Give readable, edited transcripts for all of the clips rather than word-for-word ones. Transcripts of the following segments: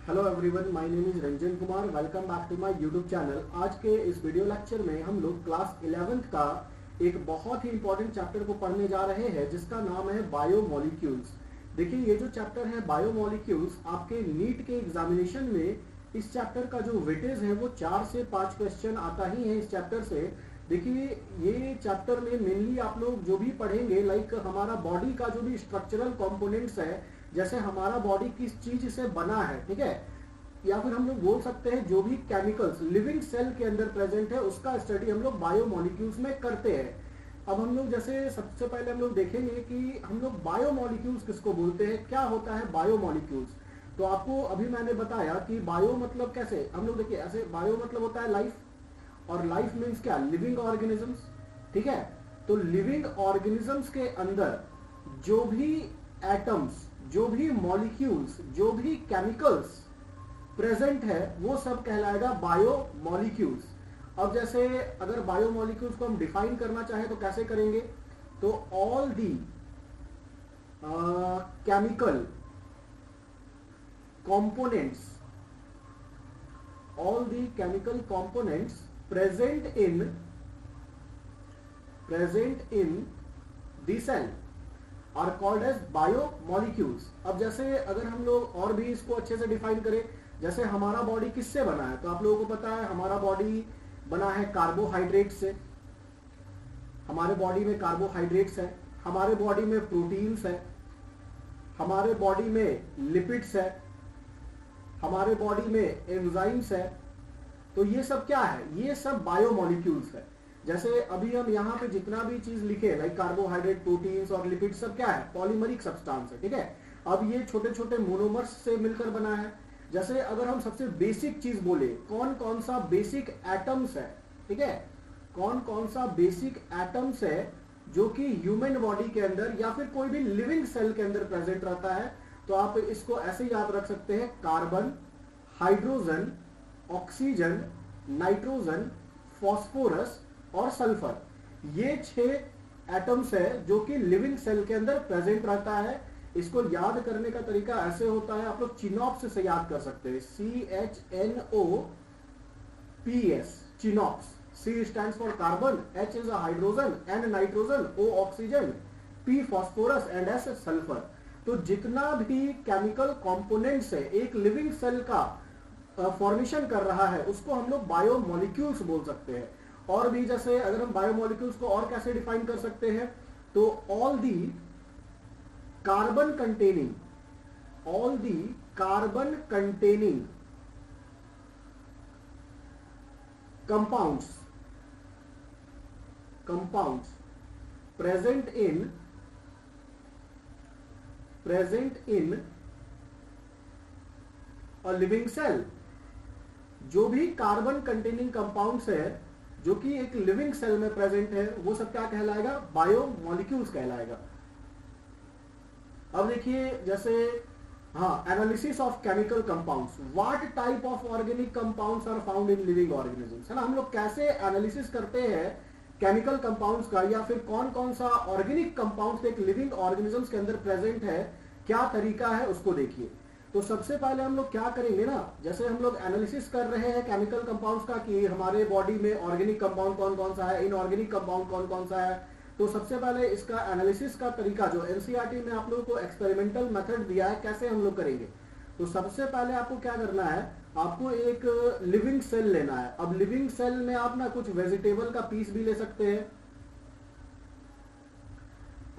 Hello everyone, my name is Ranjan Kumar. Welcome back to my YouTube channel. आज के इस video lecture में हम लोग क्लास 11th का एक बहुत ही इंपॉर्टेंट चैप्टर को पढ़ने जा रहे हैं जिसका नाम है बायोमोलिक्यूल्स। देखिए, ये जो चैप्टर है बायोमोलिक्यूल्स, आपके नीट के एग्जामिनेशन में इस चैप्टर का जो वेटेज है वो 4 से 5 क्वेश्चन आता ही है इस चैप्टर से। देखिए, ये चैप्टर में मेनली आप लोग जो भी पढ़ेंगे, लाइक हमारा बॉडी का जो भी स्ट्रक्चरल कंपोनेंट्स है, जैसे हमारा बॉडी किस चीज से बना है, ठीक है, या फिर हम लोग बोल सकते हैं जो भी केमिकल्स लिविंग सेल के अंदर प्रेजेंट है उसका स्टडी हम लोग बायोमोलिक्यूल्स में करते हैं। अब हम लोग जैसे सबसे पहले हम लोग देखेंगे कि हम लोग बायोमोलिक्यूल्स किसको बोलते हैं, क्या होता है बायोमोलिक्यूल्स। तो आपको अभी मैंने बताया कि बायो मतलब कैसे हम लोग देखिए, ऐसे बायो मतलब होता है लाइफ, और लाइफ मीन्स क्या, लिविंग ऑर्गेनिजम्स, ठीक है। तो लिविंग ऑर्गेनिजम्स के अंदर जो भी एटम्स, जो भी मॉलिक्यूल्स, जो भी केमिकल्स प्रेजेंट है वो सब कहलाएगा बायोमोलिक्यूल्स। अब जैसे अगर बायोमोलिक्यूल्स को हम डिफाइन करना चाहें तो कैसे करेंगे, तो all the chemical components, all the chemical components present in the cell are called as biomolecules। अब जैसे अगर हम लोग और भी इसको अच्छे से डिफाइन करें, जैसे हमारा बॉडी किससे बना है, तो आप लोगों को पता है हमारा बॉडी बना है कार्बोहाइड्रेट से। हमारे बॉडी में कार्बोहाइड्रेट्स है, हमारे बॉडी में प्रोटीन्स है, हमारे बॉडी में लिपिड्स है, हमारे बॉडी में एंजाइम्स है। तो ये सब क्या है, ये सब बायोमोलिक्यूल्स है। जैसे अभी हम यहाँ पे जितना भी चीज लिखे, लाइक कार्बोहाइड्रेट, प्रोटीन्स और लिपिड, सब क्या है, पॉलीमरिक सब्सटेंस है, ठीक है। अब ये छोटे छोटे मोनोमर्स से मिलकर बना है। जैसे अगर हम सबसे बेसिक चीज बोले, कौन कौन सा बेसिक एटम्स है, ठीक है, कौन कौन सा बेसिक एटम्स है जो कि ह्यूमन बॉडी के अंदर या फिर कोई भी लिविंग सेल के अंदर प्रेजेंट रहता है, तो आप इसको ऐसे याद रख सकते हैं, carbon, hydrogen, oxygen, nitrogen, phosphorus और सल्फर। ये 6 एटम्स है जो कि लिविंग सेल के अंदर प्रेजेंट रहता है। इसको याद करने का तरीका ऐसे होता है, आप लोग चिनॉप्स से याद कर सकते हैं, CHNOPS, चिनॉप्स। C stands for carbon, H is a hydrogen, N nitrogen, O oxygen, P phosphorus and S sulfur। तो जितना भी केमिकल कंपोनेंट्स है एक लिविंग सेल का फॉर्मेशन कर रहा है उसको हम लोग बायोमोलिक्यूल्स बोल सकते हैं। और भी जैसे अगर हम बायोमोलिक्यूल्स को और कैसे डिफाइन कर सकते हैं, तो all the carbon containing compounds present in a living cell। जो भी कार्बन कंटेनिंग कंपाउंड्स है जो कि एक लिविंग सेल में प्रेजेंट है वो सब क्या कहलाएगा, बायोमोलिक्यूल्स कहलाएगा। अब देखिए जैसे analysis of chemical compounds, what type of organic compounds are found in living organisms, है ना। हम लोग कैसे एनालिसिस करते हैं केमिकल कंपाउंड्स का, या फिर कौन कौन सा ऑर्गेनिक कंपाउंड्स एक लिविंग ऑर्गेनिजम्स के अंदर प्रेजेंट है, क्या तरीका है उसको देखिए। तो सबसे पहले हम लोग क्या करेंगे ना, जैसे हम लोग एनालिसिस कर रहे हैं केमिकल कंपाउंड्स का कि हमारे बॉडी में ऑर्गेनिक कंपाउंड कौन कौन सा है, इनऑर्गेनिक कंपाउंड कौन कौन सा है। तो सबसे पहले इसका एनालिसिस का तरीका जो एनसीईआरटी में आप लोगों को एक्सपेरिमेंटल मेथड दिया है, कैसे हम लोग करेंगे। तो सबसे पहले आपको क्या करना है, आपको एक लिविंग सेल लेना है। अब लिविंग सेल में आप ना कुछ वेजिटेबल का पीस भी ले सकते हैं,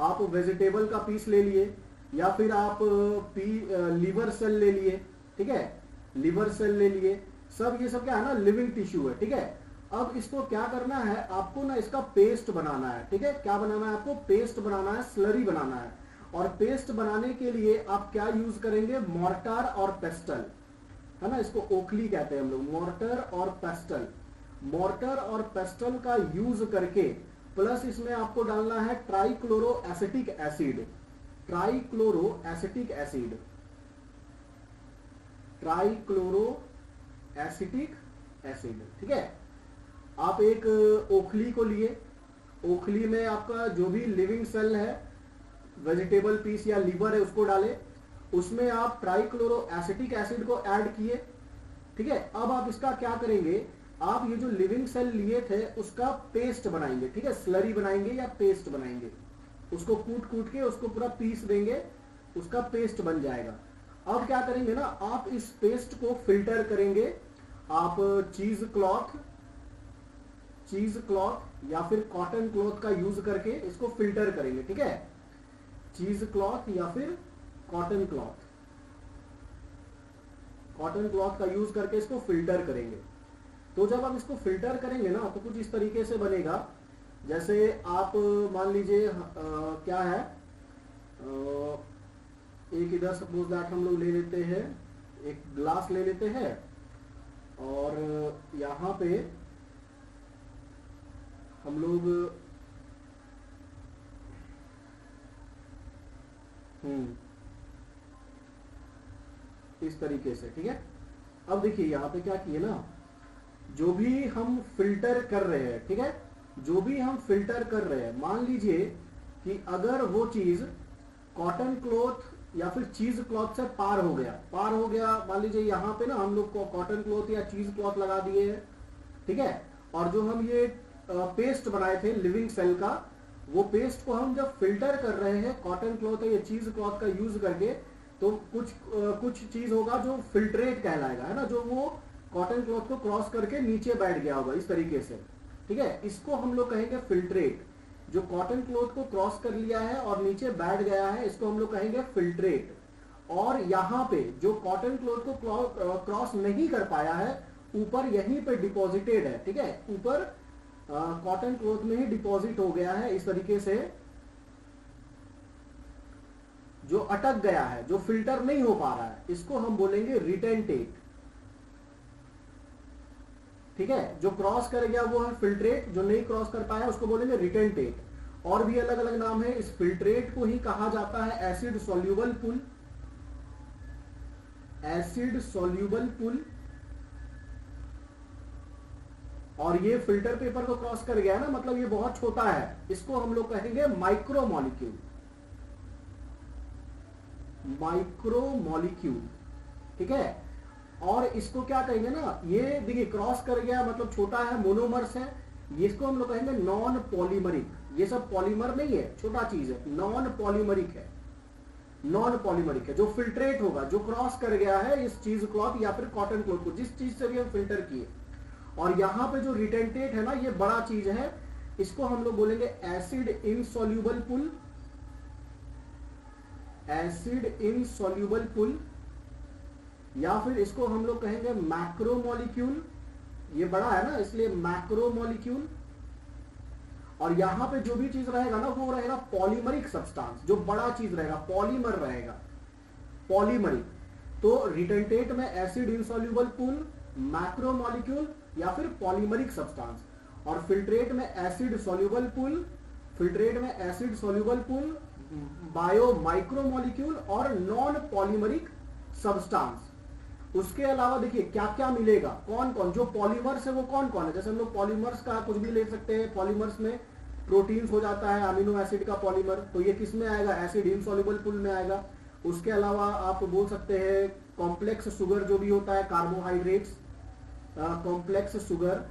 आप वेजिटेबल का पीस ले लिए, या फिर आप लीवर सेल ले लिए, ठीक है, लीवर सेल ले लिए। सब ये सब क्या है ना, लिविंग टिश्यू है, ठीक है। अब इसको क्या करना है, आपको ना इसका पेस्ट बनाना है, ठीक है। क्या बनाना है आपको, पेस्ट बनाना है, स्लरी बनाना है। और पेस्ट बनाने के लिए आप क्या यूज करेंगे, मॉर्टर और पेस्टल, है ना। इसको ओखली कहते हैं हम लोग, मॉर्टर और पेस्टल। मॉर्टर और पेस्टल का यूज करके प्लस इसमें आपको डालना है ट्राइक्लोरो एसिटिक एसिड, ठीक है। आप एक ओखली को लिए, ओखली में आपका जो भी लिविंग सेल है, वेजिटेबल पीस या लीवर है उसको डालें, उसमें आप ट्राइक्लोरो एसिटिक एसिड को ऐड किए, ठीक है। अब आप इसका क्या करेंगे, आप ये जो लिविंग सेल लिए थे उसका पेस्ट बनाएंगे, ठीक है, स्लरी बनाएंगे या पेस्ट बनाएंगे, उसको कूट कूट के उसको पूरा पीस देंगे, उसका पेस्ट बन जाएगा। अब क्या करेंगे ना, आप इस पेस्ट को फिल्टर करेंगे, आप चीज क्लॉथ या फिर कॉटन क्लॉथ का यूज करके इसको फिल्टर करेंगे, ठीक है, चीज क्लॉथ या फिर कॉटन क्लॉथ का यूज करके इसको फिल्टर करेंगे। तो जब आप इसको फिल्टर करेंगे ना तो कुछ इस तरीके से बनेगा, जैसे आप मान लीजिए क्या है, एक इधर सपोज दैट हम लोग ले लेते हैं, एक ग्लास ले लेते हैं और यहां पे हम लोग इस तरीके से, ठीक है। अब देखिए यहां पे क्या किए ना, जो भी हम फिल्टर कर रहे हैं, ठीक है, जो भी हम फिल्टर कर रहे हैं, मान लीजिए कि अगर वो चीज कॉटन क्लॉथ या फिर चीज क्लॉथ से पार हो गया, मान लीजिए यहाँ पे ना हम लोग को कॉटन क्लॉथ या चीज क्लॉथ लगा दिए है, ठीक है, और जो हम ये पेस्ट बनाए थे लिविंग सेल का, वो पेस्ट को हम जब फिल्टर कर रहे हैं कॉटन क्लॉथ या चीज क्लॉथ का यूज करके, तो कुछ चीज होगा जो फिल्ट्रेट कहलाएगा, है ना, जो वो कॉटन क्लॉथ को क्रॉस करके नीचे बैठ गया होगा इस तरीके से, ठीक है, इसको हम लोग कहेंगे फिल्ट्रेट। जो कॉटन क्लॉथ को क्रॉस कर लिया है और नीचे बैठ गया है, इसको हम लोग कहेंगे फिल्ट्रेट। और यहाँ पे जो कॉटन क्लॉथ को क्रॉस नहीं कर पाया है, ऊपर यहीं पे डिपॉजिटेड है, ठीक है, ऊपर कॉटन क्लॉथ में ही डिपॉजिट हो गया है इस तरीके से, जो अटक गया है, जो फिल्टर नहीं हो पा रहा है, इसको हम बोलेंगे रिटेंटेट, ठीक है। जो क्रॉस कर गया वो है फिल्ट्रेट, जो नहीं क्रॉस कर पाया उसको बोलेंगे रिटेंटेट। और भी अलग अलग नाम है, इस फिल्ट्रेट को ही कहा जाता है एसिड सॉल्यूबल पुल, एसिड सॉल्यूबल पुल। और ये फिल्टर पेपर को क्रॉस कर गया ना, मतलब ये बहुत छोटा है, इसको हम लोग कहेंगे माइक्रोमोलिक्यूल, ठीक है। और इसको क्या कहेंगे ना, ये देखिए क्रॉस कर गया मतलब छोटा है, मोनोमर्स है, इसको हम लोग कहेंगे नॉन पॉलीमरिक। ये सब पॉलीमर नहीं है, छोटा चीज है, नॉन पॉलीमरिक है, जो फिल्ट्रेट होगा, जो क्रॉस कर गया है इस चीज क्लॉथ या फिर कॉटन क्लॉथ को, जिस चीज से भी हम फिल्टर किए। और यहां पे जो रिटेंटेट है ना, ये बड़ा चीज है, इसको हम लोग बोलेंगे एसिड इनसॉल्यूबल पुल, एसिड इनसॉल्यूबल पुल, या फिर इसको हम लोग कहेंगे मैक्रोमोलिक्यूल। ये बड़ा है ना इसलिए मैक्रोमोलिक्यूल। और यहां पे जो भी चीज रहेगा ना वो रहेगा पॉलीमरिक सब्सटेंस, जो बड़ा चीज रहेगा पॉलीमर रहेगा, पॉलीमरिक। तो रिटेंटेट में एसिड इनसॉल्यूबल पुल, मैक्रोमोलिक्यूल या फिर पॉलीमरिक सब्सटेंस। और फिल्ट्रेट में एसिड सॉल्यूबल पुल, बायो माइक्रोमोलिक्यूल और नॉन पॉलीमरिक सब्सटेंस। उसके अलावा देखिए क्या क्या मिलेगा, कौन कौन जो पॉलीमर्स है वो कौन कौन है, जैसे हम लोग पॉलीमर्स का कुछ भी ले सकते हैं। पॉलीमर्स में प्रोटीन्स हो जाता है, अमीनो एसिड का पॉलीमर, तो ये किस में आएगा, एसिड इनसॉल्यूबल पुल में आएगा। उसके अलावा आप बोल सकते हैं कॉम्प्लेक्स शुगर जो भी होता है, कार्बोहाइड्रेट्स, कॉम्प्लेक्स शुगर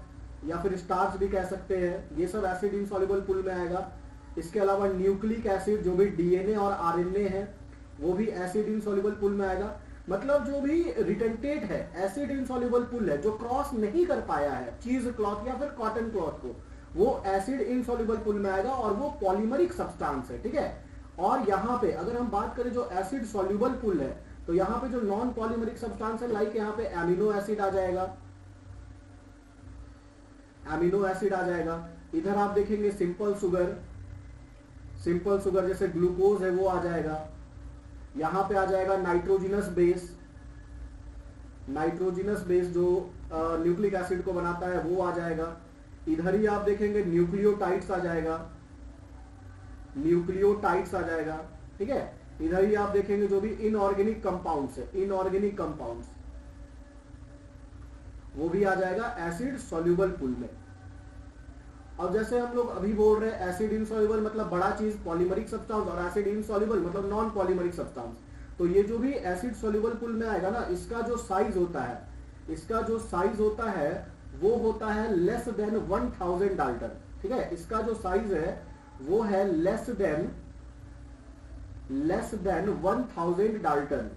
या फिर स्टार्च भी कह सकते हैं, ये सब एसिड इनसॉल्यूबल पुल में आएगा। इसके अलावा न्यूक्लिक एसिड जो भी डीएनए और आरएनए है वो भी एसिड इनसॉल्यूबल पुल में आएगा। मतलब जो भी रिटेंटेट है, एसिड इनसॉल्यूबल पुल है, जो क्रॉस नहीं कर पाया है चीज क्लॉथ या फिर कॉटन क्लॉथ को, वो एसिड इनसॉल्यूबल पुल में आएगा और वो पॉलीमरिक सब्सटेंस है, ठीक है। और यहाँ पे अगर हम बात करें जो एसिड सॉल्यूबल पुल है, तो यहाँ पे जो नॉन पॉलीमरिक सब्सटेंस है, लाइक यहाँ पे एमिनो एसिड आ जाएगा, इधर आप देखेंगे सिंपल शुगर जैसे ग्लूकोज है वो आ जाएगा। यहां पे आ जाएगा नाइट्रोजिनस बेस जो न्यूक्लिक एसिड को बनाता है वो आ जाएगा। इधर ही आप देखेंगे न्यूक्लियोटाइड्स आ जाएगा, ठीक है। इधर ही आप देखेंगे जो भी इनऑर्गेनिक कंपाउंड्स वो भी आ जाएगा एसिड सॉल्यूबल पुल में। अब जैसे हम लोग अभी बोल रहे हैं एसिड इनसॉल्यूबल मतलब बड़ा चीज पॉलीमरिक सब्सटेंस, और एसिड इनसॉल्यूबल मतलब नॉन पॉलीमरिक सब्सटेंस। तो ये जो भी एसिड सॉल्युबल पुल में आएगा ना, इसका जो साइज होता है वो होता है लेस देन 1000 डाल्टन। ठीक है, इसका जो साइज है वो है लेस देन 1000 डाल्टन।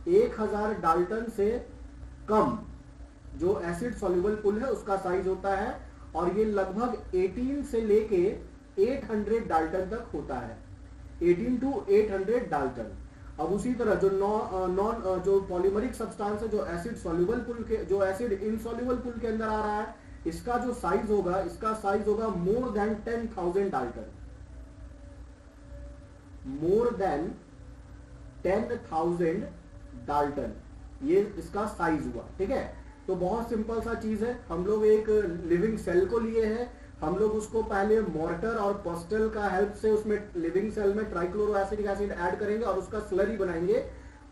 1000 डाल्टन से कम जो एसिड सॉल्युबल पुल है उसका साइज होता है, और ये लगभग 18 से लेके 800 डाल्टन तक होता है, 18 to 800 डाल्टन। अब उसी तरह जो जो पॉलीमरिक सब्सटेंस है, जो एसिड सॉल्युबल पुल के, जो एसिड इनसॉल्युबल पुल के अंदर आ रहा है, इसका जो साइज होगा, इसका साइज होगा more than 10,000 Dalton, more than 10,000 Dalton, ये इसका साइज हुआ। ठीक है, तो बहुत सिंपल सा चीज है। हम लोग एक लिविंग सेल को लिए हैं, हम लोग उसको पहले मोर्टर और पेस्टल का हेल्प से उसमें लिविंग सेल में ट्राइक्लोरोएसिटिक एसिड ऐड करेंगे और उसका स्लरी बनाएंगे,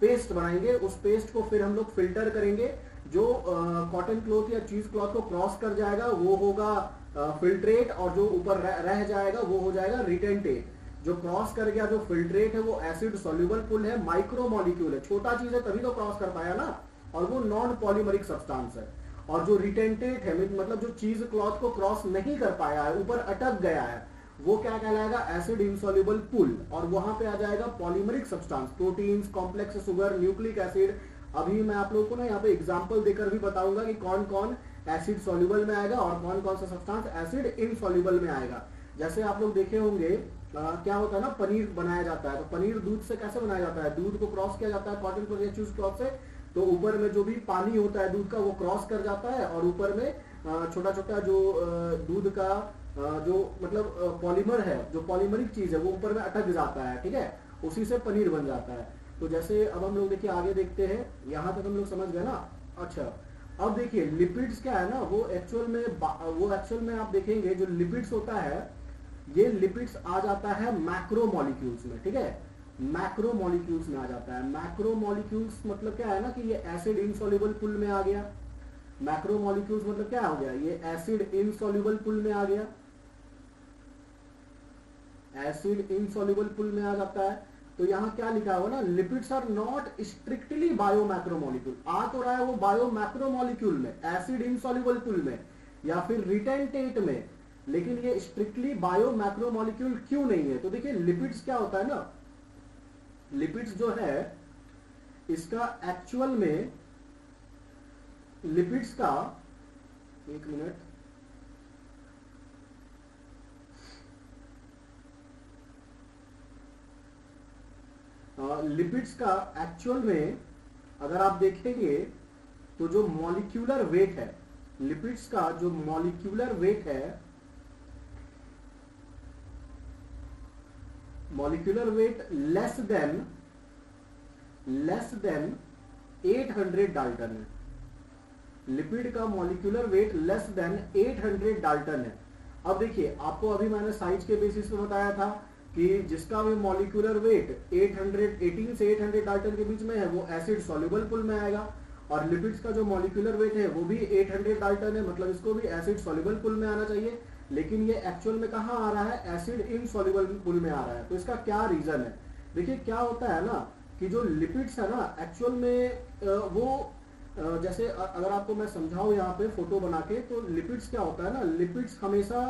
पेस्ट बनाएंगे। उस पेस्ट को फिर हम लोग फिल्टर करेंगे। जो कॉटन क्लॉथ या चीज क्लॉथ को क्रॉस कर जाएगा वो होगा फिल्ट्रेट, और जो ऊपर रह जाएगा वो हो जाएगा रिटेंटेट। जो क्रॉस कर गया, जो फिल्ट्रेट है, वो एसिड सॉल्युबल पुल है, माइक्रो मॉलिक्यूल है, छोटा चीज है तभी तो क्रॉस कर पाया ना, और वो नॉन पॉलीमरिक सब्सटेंस है। और जो रिटेंटेट है, मतलब जो चीज क्लॉथ को क्रॉस नहीं कर पाया है, ऊपर अटक गया है, वो क्या कहलाएगा? एसिड इनसॉल्युबल पुल। और वहां पे आ जाएगा polymeric substance, proteins, complex sugar, nucleic acid. अभी मैं आप लोगों को ना यहाँ पे एग्जांपल देकर भी बताऊंगा कि कौन कौन एसिड सॉल्युबल में आएगा और कौन कौन सा सब्सटेंस एसिड इनसॉल्युबल में आएगा। जैसे आप लोग देखे होंगे क्या होता है ना, पनीर बनाया जाता है, तो पनीर दूध से कैसे बनाया जाता है? दूध को क्रॉस किया जाता है कॉटन पर या चीज क्लॉथ से, तो ऊपर में जो भी पानी होता है दूध का वो क्रॉस कर जाता है, और ऊपर में छोटा छोटा जो दूध का जो मतलब पॉलीमर है, जो पॉलीमरिक चीज है, वो ऊपर में अटक जाता है। ठीक है, उसी से पनीर बन जाता है। तो जैसे अब हम लोग देखिए आगे देखते हैं, यहां तक हम लोग समझ गए ना। अच्छा, अब देखिए लिपिड्स क्या है ना, वो एक्चुअल में आप देखेंगे जो लिपिड्स होता है, ये लिपिड्स आ जाता है मैक्रो मॉलिक्यूल्स में। ठीक है, मैक्रो मॉलिक्यूल्स में आ जाता है। मैक्रो मॉलिक्यूल्स मतलब क्या है ना कि ये एसिड इनसॉल्युबल पुल में आ गया। मैक्रो मॉलिक्यूल्स मतलब क्या हो गया? ये एसिड इनसॉल्युबल पुल में आ गया, एसिड इनसॉल्युबल पुल में आ जाता है। तो यहां क्या लिखा हुआ ना, lipids are not strictly bio macro molecule. आ तो रहा है वो बायो मैक्रो मॉलिक्यूल में, एसिड इनसॉल्युबल पुल में या फिर रिटेंटेट में, लेकिन ये स्ट्रिक्टली बायो मैक्रो मॉलिक्यूल क्यों नहीं है? तो देखिए लिपिड्स क्या होता है ना, लिपिड्स जो है इसका एक्चुअल में लिपिड्स का, एक मिनट, लिपिड्स का एक्चुअल में अगर आप देखेंगे तो जो मॉलिक्यूलर वेट है, लिपिड्स का जो मॉलिक्यूलर वेट है, molecular weight less than 800 Dalton है। लिपिड का molecular weight less than 800 Dalton है। अब देखिए आपको अभी मैंने साइज के बेसिस पे बताया था कि जिसका भी मॉलिक्यूलर वेट 18 से 800 डाल्टन के बीच में है वो एसिड सॉल्युबल पुल में आएगा, और लिपिड्स का जो मॉलिक्यूलर वेट है वो भी 800 डाल्टन है, मतलब इसको भी एसिड सॉल्युबल पुल में आना चाहिए। लेकिन ये एक्चुअल में कहां आ रहा है? एसिड इनसॉल्युबल पुल में आ रहा है। तो इसका क्या रीजन है? देखिए क्या होता है ना कि जो लिपिड्स है ना, एक्चुअल में वो जैसे अगर आपको मैं समझाऊं यहाँ पे फोटो बना के, तो लिपिड्स क्या होता है ना, लिपिड्स हमेशा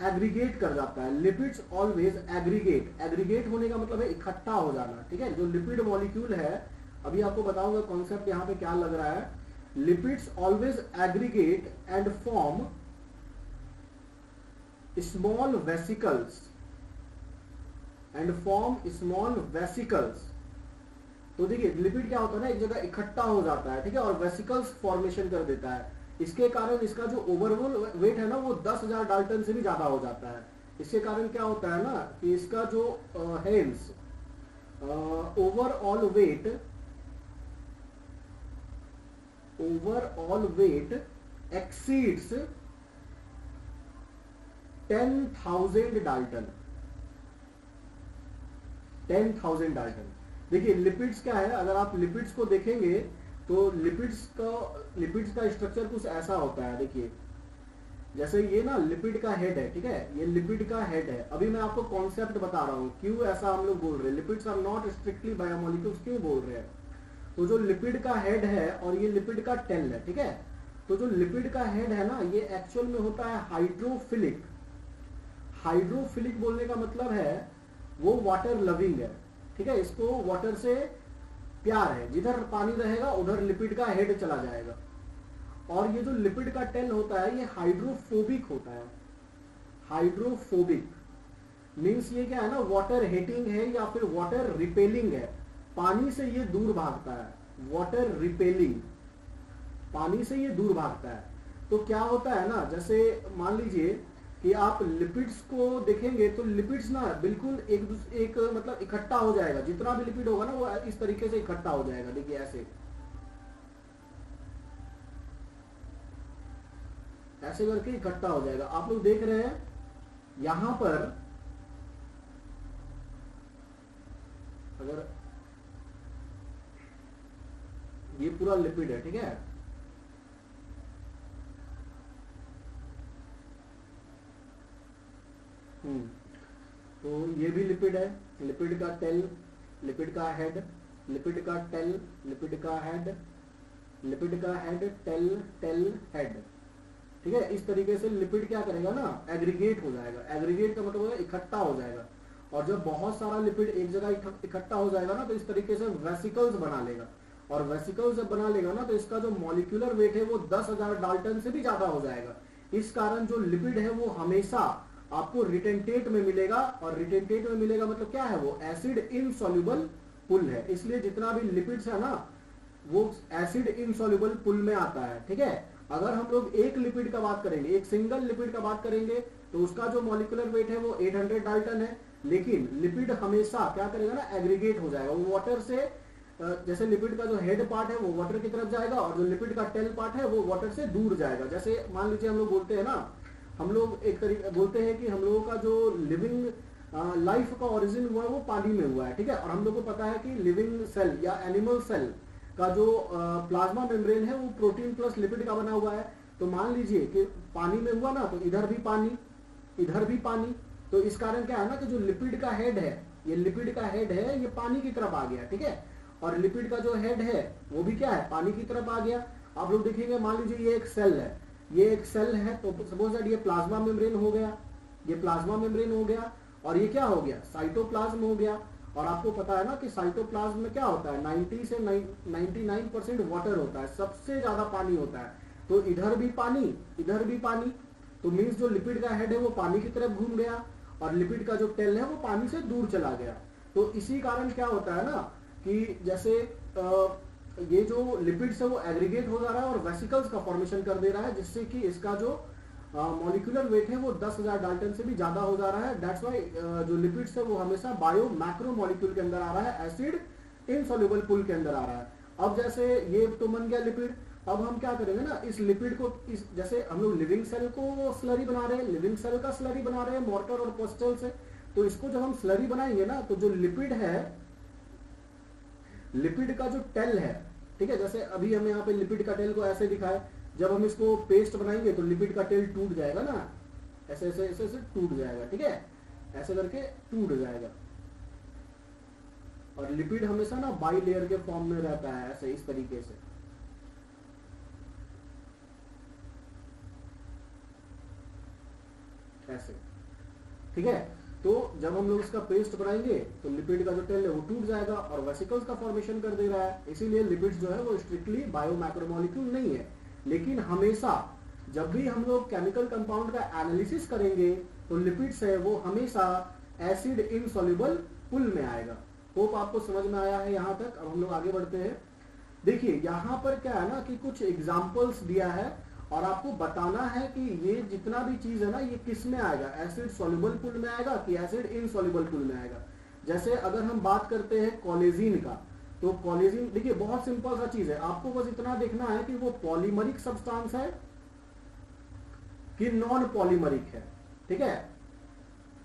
एग्रीगेट कर जाता है। लिपिड्स ऑलवेज एग्रीगेट, एग्रीगेट होने का मतलब है इकट्ठा हो जाना। ठीक है, जो लिपिड मॉलिक्यूल है, अभी आपको बताऊंगा कॉन्सेप्ट यहाँ पे क्या लग रहा है। Lipids always aggregate and form small vesicles तो देखिए लिपिड क्या होता है ना, एक जगह इकट्ठा हो जाता है। ठीक है, और वेसिकल्स फॉर्मेशन कर देता है। इसके कारण इसका जो ओवरऑल वेट है ना वो 10,000 डाल्टन से भी ज्यादा हो जाता है। इसके कारण क्या होता है ना कि इसका जो hence overall wait exceeds 10,000 Dalton. 10,000 Dalton. देखिए लिपिड्स क्या है, अगर आप लिपिड्स को देखेंगे तो लिपिड्स का स्ट्रक्चर कुछ ऐसा होता है। देखिए जैसे ये ना लिपिड का हेड है, ठीक है, ये लिपिड का हेड है। अभी मैं आपको कॉन्सेप्ट बता रहा हूँ क्यों ऐसा हम लोग बोल रहे हैं, lipids are not strictly biomolecules, क्यों बोल रहे हैं। तो जो लिपिड का हेड है और ये लिपिड का टेल है, ठीक है, तो जो लिपिड का हेड है ना ये एक्चुअल में होता है हाइड्रोफिलिक। हाइड्रोफिलिक बोलने का मतलब है वो वाटर लविंग है, ठीक है, इसको वाटर से प्यार है, जिधर पानी रहेगा उधर लिपिड का हेड चला जाएगा। और ये जो लिपिड का टेल होता है ये हाइड्रोफोबिक होता है। हाइड्रोफोबिक मीन्स ये क्या है ना, वाटर हेटिंग है या फिर वाटर रिपेलिंग है, पानी से ये दूर भागता है। वाटर रिपेलिंग, पानी से ये दूर भागता है। तो क्या होता है ना, जैसे मान लीजिए कि आप लिपिड्स को देखेंगे तो लिपिड्स ना बिल्कुल एक मतलब इकट्ठा हो जाएगा, जितना भी लिपिड होगा ना वो इस तरीके से इकट्ठा हो जाएगा। देखिए ऐसे करके इकट्ठा हो जाएगा। आप लोग देख रहे हैं यहां पर, अगर ये पूरा लिपिड है, ठीक है, तो ये भी लिपिड है, लिपिड का टेल, लिपिड का हेड, लिपिड का टेल, लिपिड का हेड, लिपिड का हेड, टेल टेल हेड, ठीक है। इस तरीके से लिपिड क्या करेगा ना, एग्रीगेट हो जाएगा। एग्रीगेट का मतलब इकट्ठा हो जाएगा। और जब बहुत सारा लिपिड एक जगह इकट्ठा हो जाएगा ना तो इस तरीके से वेसिकल्स बना लेगा। और वेसिकल्स जब बना लेगा ना तो इसका जो मॉलिक्यूलर वेट है वो 10,000 डाल्टन से भी ज्यादा हो जाएगा। इस कारण जो लिपिड है वो हमेशा आपको रिटेंटेट में मिलेगा। और रिटेंटेट में मिलेगा मतलब क्या है, वो एसिड इनसॉल्युबल पुल है। इसलिए जितना भी लिपिड्स है ना वो एसिड इनसॉल्युबल पुल में आता है, ठीक है। अगर हम लोग एक लिपिड का बात करेंगे, एक सिंगल लिपिड का बात करेंगे तो उसका जो मॉलिक्यूलर वेट है वो 800 डाल्टन है। लेकिन लिपिड हमेशा क्या करेगा ना, एग्रीगेट हो जाएगा। वो वाटर से, जैसे लिपिड का जो हेड पार्ट है वो वाटर की तरफ जाएगा और जो लिपिड का टेल पार्ट है वो वाटर से दूर जाएगा। जैसे मान लीजिए हम लोग बोलते हैं ना, हम लोग एक तरीके बोलते हैं कि हम लोगों का जो लिविंग लाइफ का ओरिजिन हुआ है वो पानी में हुआ है, ठीक है। और हम लोग को पता है कि लिविंग सेल या एनिमल सेल का जो प्लाज्मा मेम्ब्रेन है वो प्रोटीन प्लस लिपिड का बना हुआ है। तो मान लीजिए कि पानी में हुआ ना तो इधर भी पानी, इधर भी पानी। तो इस कारण क्या है ना कि जो लिपिड का हेड है, ये लिपिड का हेड है, ये पानी की तरफ आ गया, ठीक है। और लिपिड का जो हेड है वो भी क्या है, पानी की तरफ आ गया। आप लोग देखेंगे, मान लीजिए ये एक सेल है, ये एक सेल है, तो सपोज दैट ये प्लाज्मा मेम्ब्रेन हो गया, ये प्लाज्मा मेम्ब्रेन हो गया। और ये क्या हो गया, साइटोप्लाज्म हो गया। और आपको पता है ना कि साइटोप्लाज्म में क्या होता है, 90 से 99% वाटर होता है, सबसे ज्यादा पानी होता है। तो इधर भी पानी, इधर भी पानी। तो मीन्स जो लिपिड का हेड है वो पानी की तरफ घूम गया और लिपिड का जो टेल है वो पानी से दूर चला गया। तो इसी कारण क्या होता है ना कि जैसे ये जो लिपिड्स है वो एग्रीगेट हो जा रहा है और वेसिकल्स का फॉर्मेशन कर दे रहा है, जिससे कि इसका जो मॉलिक्यूलर वेट है वो 10,000 डाल्टन से भी ज्यादा हो जा रहा है। दैट्स वाई जो लिपिड्स है वो हमेशा बायो मैक्रो मॉलिक्यूल के अंदर आ रहा है, एसिड इनसॉल्युबल पुल के अंदर आ रहा है। अब जैसे ये तो बन गया लिपिड, अब हम क्या करेंगे ना, इस लिपिड को जैसे हम लोग लिविंग सेल को स्लरी बना रहे हैं, लिविंग सेल का स्लरी बना रहे हैं मॉर्टर और पेस्टल से। तो इसको जब हम स्लरी बनाएंगे ना तो जो लिपिड है, लिपिड का जो टेल है, ठीक है, जैसे अभी हमें यहाँ पे लिपिड का टेल को ऐसे दिखाए, जब हम इसको पेस्ट बनाएंगे तो लिपिड का टेल टूट जाएगा ना, ऐसे ऐसे ऐसे ऐसे टूट जाएगा, ठीक है, ऐसे करके टूट जाएगा। और लिपिड हमेशा ना बाई लेयर के फॉर्म में रहता है, ऐसे इस तरीके से। ऐसे, ठीक है। तो जब हम लोग इसका पेस्ट बनाएंगे तो लिपिड का जो टेल है वो टूट जाएगा और वेसिकल्स का फॉर्मेशन कर दे रहा है। इसीलिए लिपिड्स जो है वो स्ट्रिक्टली बायो मैक्रोमोलिक्यूल नहीं है। लेकिन हमेशा जब भी हम लोग केमिकल कंपाउंड का एनालिसिस करेंगे तो लिपिड्स है वो हमेशा एसिड इनसॉल्युबल पुल में आएगा। होप आपको समझ में आया है यहाँ तक। अब हम लोग आगे बढ़ते हैं। देखिए यहाँ पर क्या है ना कि कुछ एग्जाम्पल्स दिया है और आपको बताना है कि ये जितना भी चीज है ना ये किस में आएगा, एसिड सॉल्युबल पुल में आएगा कि एसिड इनसॉल्युबल पुल में आएगा। जैसे अगर हम बात करते हैं कोलेजिन का, तो कोलेजिन देखिए बहुत सिंपल सा चीज है, आपको बस इतना देखना है कि वो पॉलीमरिक सब्सटेंस है कि नॉन पॉलीमरिक है, ठीक है,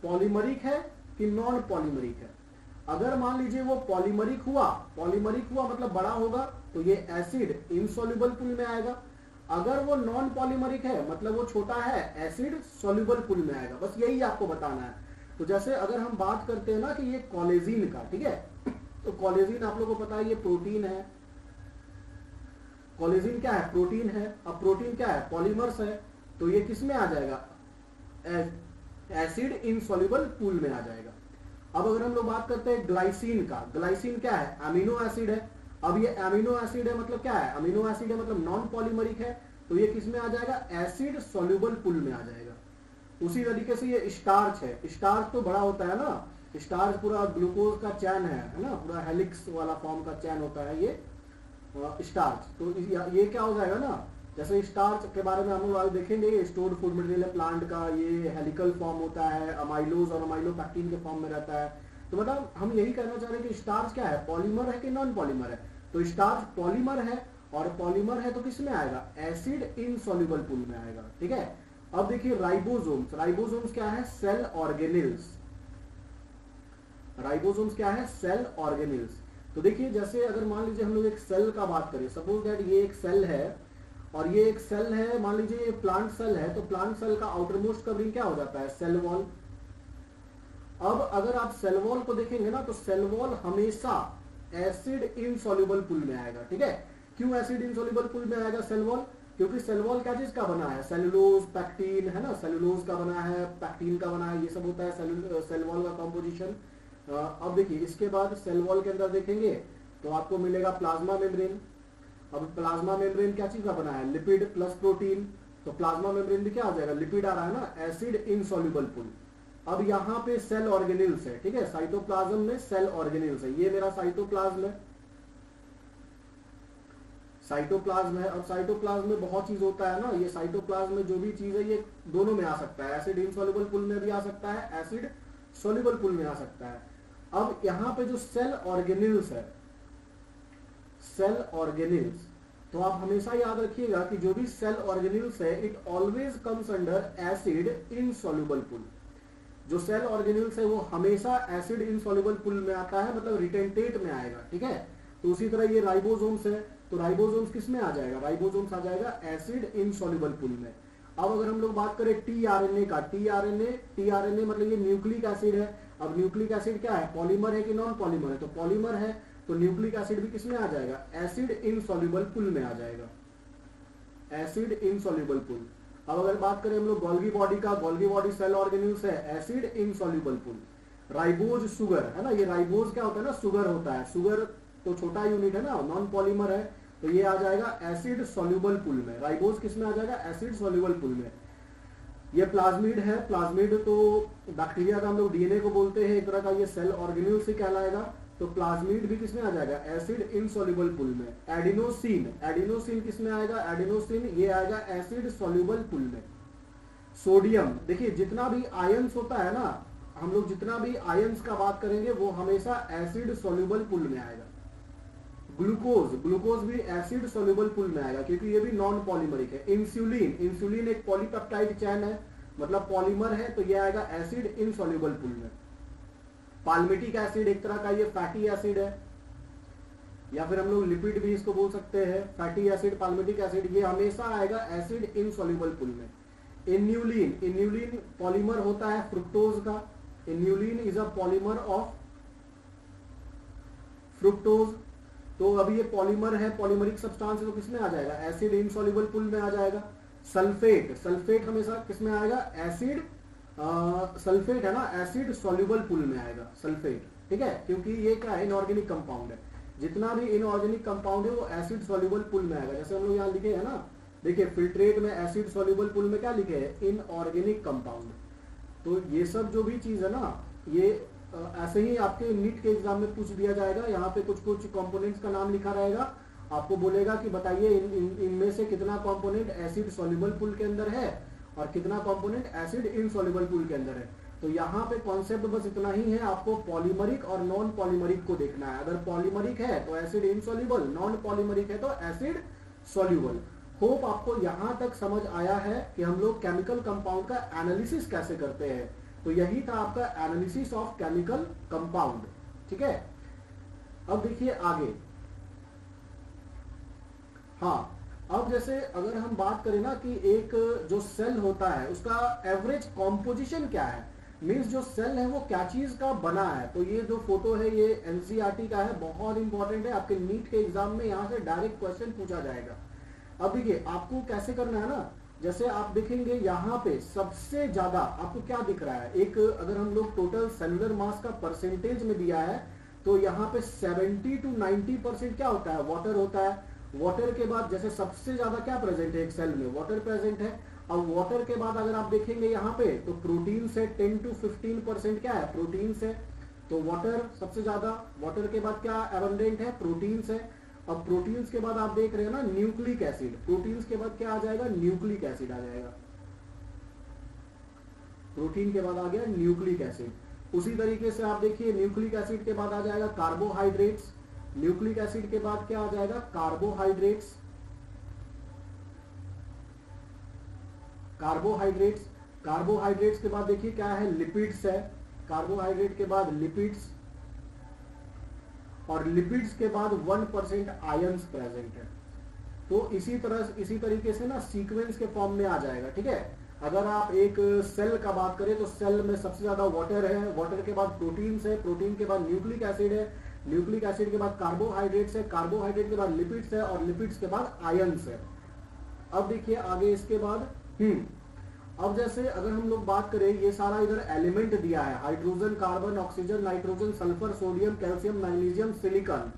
पॉलीमरिक है कि नॉन पॉलीमरिक है। अगर मान लीजिए वो पॉलीमरिक हुआ मतलब बड़ा होगा, तो ये एसिड इनसॉल्युबल पुल में आएगा। अगर वो नॉन पॉलीमरिक है मतलब वो छोटा है, एसिड सॉल्युबल पुल में आएगा। बस यही आपको बताना है। तो जैसे अगर हम बात करते हैं ना कि ये कॉलेजिन का, ठीक है, तो कॉलेजिन आप लोगों को पता है ये प्रोटीन है। कॉलेजिन क्या है? प्रोटीन है। अब प्रोटीन क्या है? पॉलीमर्स है। तो ये किस में आ जाएगा? एसिड इनसॉल्युबल पूल में आ जाएगा। अब अगर हम लोग बात करते हैं ग्लाइसिन का, ग्लाइसिन क्या है? अमीनो एसिड है। अब ये अमीनो एसिड है मतलब क्या है? अमीनो एसिड है मतलब नॉन पॉलीमरिक है। तो ये किस में आ जाएगा? एसिड सॉल्युबल पूल में आ जाएगा। उसी तरीके से ये स्टार्च है। स्टार्च तो बड़ा होता है ना, स्टार्च पूरा ग्लूकोज का चैन है ना, पूरा हेलिक्स वाला फॉर्म का चैन होता है ये स्टार्च। तो ये क्या हो जाएगा ना, जैसे स्टार्च के बारे में हम लोग आज देखेंगे, स्टोर्ड फूड मटेरियल है प्लांट का, ये हेलिकल फॉर्म होता है, अमाइलोज और अमाइलोपैक्टिन के फॉर्म में रहता है। तो मतलब हम यही कहना चाह रहे हैं कि स्टार्च क्या है? पॉलीमर है कि नॉन पॉलीमर है? तो स्टार्च पॉलीमर है, और पॉलीमर है तो किस में आएगा? एसिड इनसॉल्युबल पूल में आएगा। ठीक है। अब देखिए राइबोसोम्स। राइबोसोम्स क्या है? Cell organelles. राइबोसोम्स क्या है? Cell organelles. तो देखिए जैसे अगर मान लीजिए हम लोग एक सेल का बात करें, सपोज दैट ये एक सेल है और ये एक सेल है, मान लीजिए ये प्लांट सेल है, तो प्लांट सेल का आउटर मोस्ट कवरिंग क्या हो जाता है? Cell wall. अब अगर आप सेल वॉल को देखेंगे ना, तो सेल वॉल हमेशा एसिड इनसॉल्युबल पूल में आएगा। ठीक है। क्यों एसिड इनसॉल्युबल पूल में आएगा सेल वॉल? क्योंकि सेल वॉल क्या चीज का बना है? सेलुलोज, पैक्टिन, है ना, सेलुलोज का बना है, पैक्टिन का बना है, ये सब होता है सेल वॉल का कॉम्पोजिशन। अब देखिए इसके बाद सेल वॉल के अंदर देखेंगे तो आपको मिलेगा प्लाज्मा मेम्ब्रेन। अब प्लाज्मा मेम्ब्रेन क्या चीज का बना है? Lipid plus protein. तो प्लाज्मा मेम्ब्रेन भी क्या हो जाएगा? लिपिड आ रहा है ना, एसिड इनसॉल्युबल पूल। अब यहाँ पे सेल ऑर्गेनिल्स है। ठीक है। साइटोप्लाज्म में सेल ऑर्गेनिल्स है। ये मेरा साइटोप्लाज्म है, साइटोप्लाज्म है। अब साइटोप्लाज्म में बहुत चीज होता है ना, ये साइटोप्लाज्म में जो भी चीज है ये दोनों में आ सकता है, एसिड इनसॉल्युबल पूल में भी आ सकता है, एसिड सॉल्युबल पूल में आ सकता है। अब यहाँ पे जो सेल ऑर्गेनिल्स है, सेल ऑर्गेनिल्स, तो आप हमेशा याद रखिएगा कि जो भी सेल ऑर्गेनिल्स है it always comes under acid insoluble pool. जो सेल ऑर्गेनिल्स है वो हमेशा एसिड इनसॉल्युबल पूल में आता है, मतलब रिटेंटेट में आएगा। ठीक है। तो उसी तरह ये राइबोसोम्स है, तो राइबोसोम्स किस में आ जाएगा? राइबोसोम्स आ जाएगा एसिड इनसॉल्युबल पूल में। अब अगर हम लोग बात करें टीआरएनए का, टीआरएनए मतलब ये न्यूक्लिक एसिड है। अब न्यूक्लिक एसिड क्या है? पॉलीमर है कि नॉन पॉलीमर है? तो पॉलीमर है, तो न्यूक्लिक एसिड भी किस में आ जाएगा? एसिड इनसॉल्युबल पूल में आ जाएगा, एसिड इनसॉल्युबल पूल। अब अगर बात करें हम लोग गोल्गी बॉडी का, गोल्गी बॉडी सेल ऑर्गेनिल्स है, acid insoluble pool. Ribose sugar है ना, ये राइबोज क्या होता है ना, शुगर होता है। शुगर तो छोटा यूनिट है ना, नॉन पॉलीमर है, तो ये आ जाएगा एसिड सॉल्युबल पूल में। राइबोज किस में आ जाएगा? एसिड सॉल्युबल पूल में। ये प्लाज्मिड है। प्लाज्मिड तो बैक्टीरिया का हम लोग डीएनए को बोलते हैं, एक तरह का ये सेल ऑर्गेनिल से कहलाएगा। तो प्लाज्मिड भी किसमें आ जाएगा? एसिड इनसॉल्युबल पूल में। एडिनोसिन, एडिनोसिन किसमें आएगा? एडिनोसिन ये आएगा एसिड सॉल्युबल पूल में। सोडियम, देखिए जितना भी आयंस होता है ना, हम लोग जितना भी आयंस का बात करेंगे वो हमेशा एसिड सॉल्युबल पूल में आएगा। ग्लूकोज, ग्लूकोज भी एसिड सॉल्युबल पूल में आएगा क्योंकि ये भी नॉन पॉलीमरिक है। इंसुलिन, इंसुलिन एक पॉलीपेप्टाइड चैन है, मतलब पॉलीमर है, तो ये आएगा एसिड इनसॉल्युबल पूल में। पाल्मिटिक एसिड एक तरह का ये फैटी एसिड है, या फिर हम लोग लिपिड भी इसको बोल सकते हैं, फैटी एसिड, पाल्मिटिक एसिड, ये हमेशा आएगा एसिड इनसॉल्युबल पूल में। इन्यूलिन, इन्यूलिन पॉलीमर होता है फ्रुक्टोज का। Inulin is a polymer of fructose. तो अभी ये पॉलीमर है, पॉलीमरिक सब्सटेंस है, तो किसमें आ जाएगा? एसिड इनसॉल्युबल पूल में आ जाएगा। सल्फेट, सल्फेट हमेशा किसमें आएगा? एसिड सल्फेट है ना, एसिड सॉल्युबल पूल में आएगा सल्फेट। ठीक है। क्योंकि ये क्या है? इनऑर्गेनिक कंपाउंड है। जितना भी इनऑर्गेनिक कंपाउंड है वो एसिड सॉल्युबल पूल में आएगा। जैसे हम लोग यहाँ लिखे है ना, देखिए फिल्ट्रेट में एसिड सॉल्युबल पूल में क्या लिखे है? Inorganic compound. तो ये सब जो भी चीज है ना, ये ऐसे ही आपके नीट के एग्जाम में पूछ दिया जाएगा। यहाँ पे कुछ कुछ कंपोनेंट्स का नाम लिखा रहेगा, आपको बोलेगा कि बताइए इनमें से कितना कंपोनेंट एसिड सॉल्युबल पूल के अंदर है और कितना कंपोनेंट एसिड इनसॉल्युबल पूल के अंदर है। तो यहाँ पे कॉन्सेप्ट बस इतना ही है, आपको पॉलीमरिक और नॉन पॉलीमरिक को देखना है। अगर पॉलीमरिक है तो एसिड इनसॉल्युबल, नॉन पॉलीमरिक है तो एसिड सॉल्युबल। होप आपको यहाँ तक समझ आया है कि हम लोग केमिकल कंपाउंड का एनालिसिस कैसे करते हैं। तो यही था आपका एनालिसिस ऑफ केमिकल कंपाउंड। ठीक है। अब देखिए आगे, हाँ अब जैसे अगर हम बात करें ना कि एक जो सेल होता है उसका एवरेज कॉम्पोजिशन क्या है, मीन्स जो सेल है वो क्या चीज का बना है, तो ये जो फोटो है ये एनसीईआरटी का है, बहुत इंपॉर्टेंट है, आपके नीट के एग्जाम में यहाँ से डायरेक्ट क्वेश्चन पूछा जाएगा। अब देखिए आपको कैसे करना है ना, जैसे आप देखेंगे यहाँ पे सबसे ज्यादा आपको क्या दिख रहा है, एक अगर हम लोग टोटल सेलुलर मास का परसेंटेज में दिया है तो यहाँ पे 70 to 90% क्या होता है, वाटर होता है। वाटर के बाद जैसे सबसे ज्यादा क्या प्रेजेंट है एक सेल में, वाटर प्रेजेंट है। अब वाटर के बाद अगर आप देखेंगे यहाँ पे तो प्रोटीन से 10 to 15% क्या है, प्रोटीन से। तो वाटर सबसे ज्यादा, वाटर के बाद क्या एबंडेंट है, प्रोटीन से। अब प्रोटीन्स के बाद आप देख रहे हैं ना न्यूक्लिक एसिड, प्रोटीन्स के बाद क्या आ जाएगा, न्यूक्लिक एसिड आ जाएगा। प्रोटीन के बाद आ गया न्यूक्लिक एसिड। उसी तरीके से आप देखिए न्यूक्लिक एसिड के बाद आ जाएगा कार्बोहाइड्रेट्स, न्यूक्लिक एसिड के बाद क्या आ जाएगा, कार्बोहाइड्रेट्स। कार्बोहाइड्रेट्स, कार्बोहाइड्रेट्स के बाद देखिए क्या है, लिपिड्स है। कार्बोहाइड्रेट के बाद लिपिड्स, और लिपिड्स के बाद 1% आयंस प्रेजेंट है। तो इसी तरीके से ना सीक्वेंस के फॉर्म में आ जाएगा, ठीक है। अगर आप एक सेल का बात करें तो सेल में सबसे ज्यादा वाटर है, वाटर के बाद प्रोटीन है, प्रोटीन के बाद न्यूक्लिक एसिड है, न्यूक्लिक एसिड के बाद कार्बोहाइड्रेट्स है, कार्बोहाइड्रेट के बाद लिपिड्स है, और लिपिड्स के बाद आयंस है। अब देखिए आगे इसके बाद अब जैसे अगर हम लोग बात करें, ये सारा इधर एलिमेंट दिया है, hydrogen, carbon, oxygen, nitrogen, sulphur, sodium, calcium, magnesium, silicon,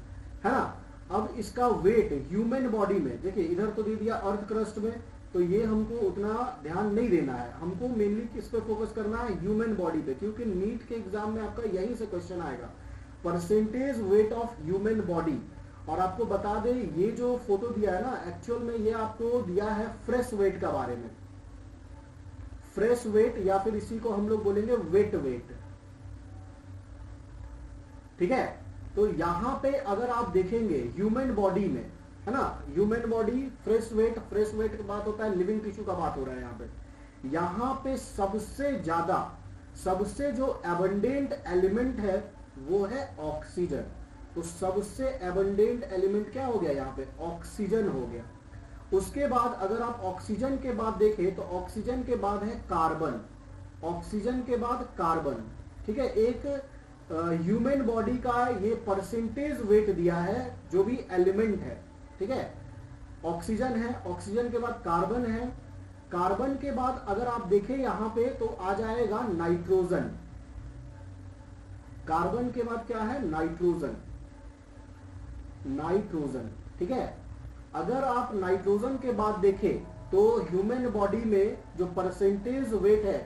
है ना। अब इसका वेट ह्यूमन बॉडी में देखिए, इधर तो दे दिया अर्थ क्रस्ट में, तो ये हमको उतना ध्यान नहीं देना है, हमको मेनली किस पे फोकस करना है, ह्यूमन बॉडी पे, क्योंकि नीट के एग्जाम में आपका यहीं से क्वेश्चन आएगा, percentage weight of human body. और आपको बता दें ये जो फोटो दिया है ना, एक्चुअल में ये आपको दिया है फ्रेश वेट का बारे में, फ्रेश वेट, या फिर इसी को हम लोग बोलेंगे वेट वेट, ठीक है। तो यहां पे अगर आप देखेंगे ह्यूमन बॉडी में, है ना, ह्यूमन बॉडी फ्रेश वेट की बात होता है, लिविंग टिश्यू का बात हो रहा है यहाँ पे सबसे ज्यादा, सबसे जो एबंडेंट एलिमेंट है वो है ऑक्सीजन। तो सबसे एबंडेंट एलिमेंट क्या हो गया यहाँ पे, ऑक्सीजन हो गया। उसके बाद अगर आप ऑक्सीजन के बाद देखें तो ऑक्सीजन के बाद है कार्बन, ऑक्सीजन के बाद कार्बन, ठीक है। एक ह्यूमन बॉडी का ये परसेंटेज वेट दिया है जो भी एलिमेंट है, ठीक है। ऑक्सीजन है, ऑक्सीजन के बाद कार्बन है, कार्बन के बाद अगर आप देखें यहां पे तो आ जाएगा नाइट्रोजन, कार्बन के बाद क्या है, नाइट्रोजन, नाइट्रोजन, ठीक है। अगर आप नाइट्रोजन के बाद देखें तो ह्यूमन बॉडी में जो परसेंटेज वेट है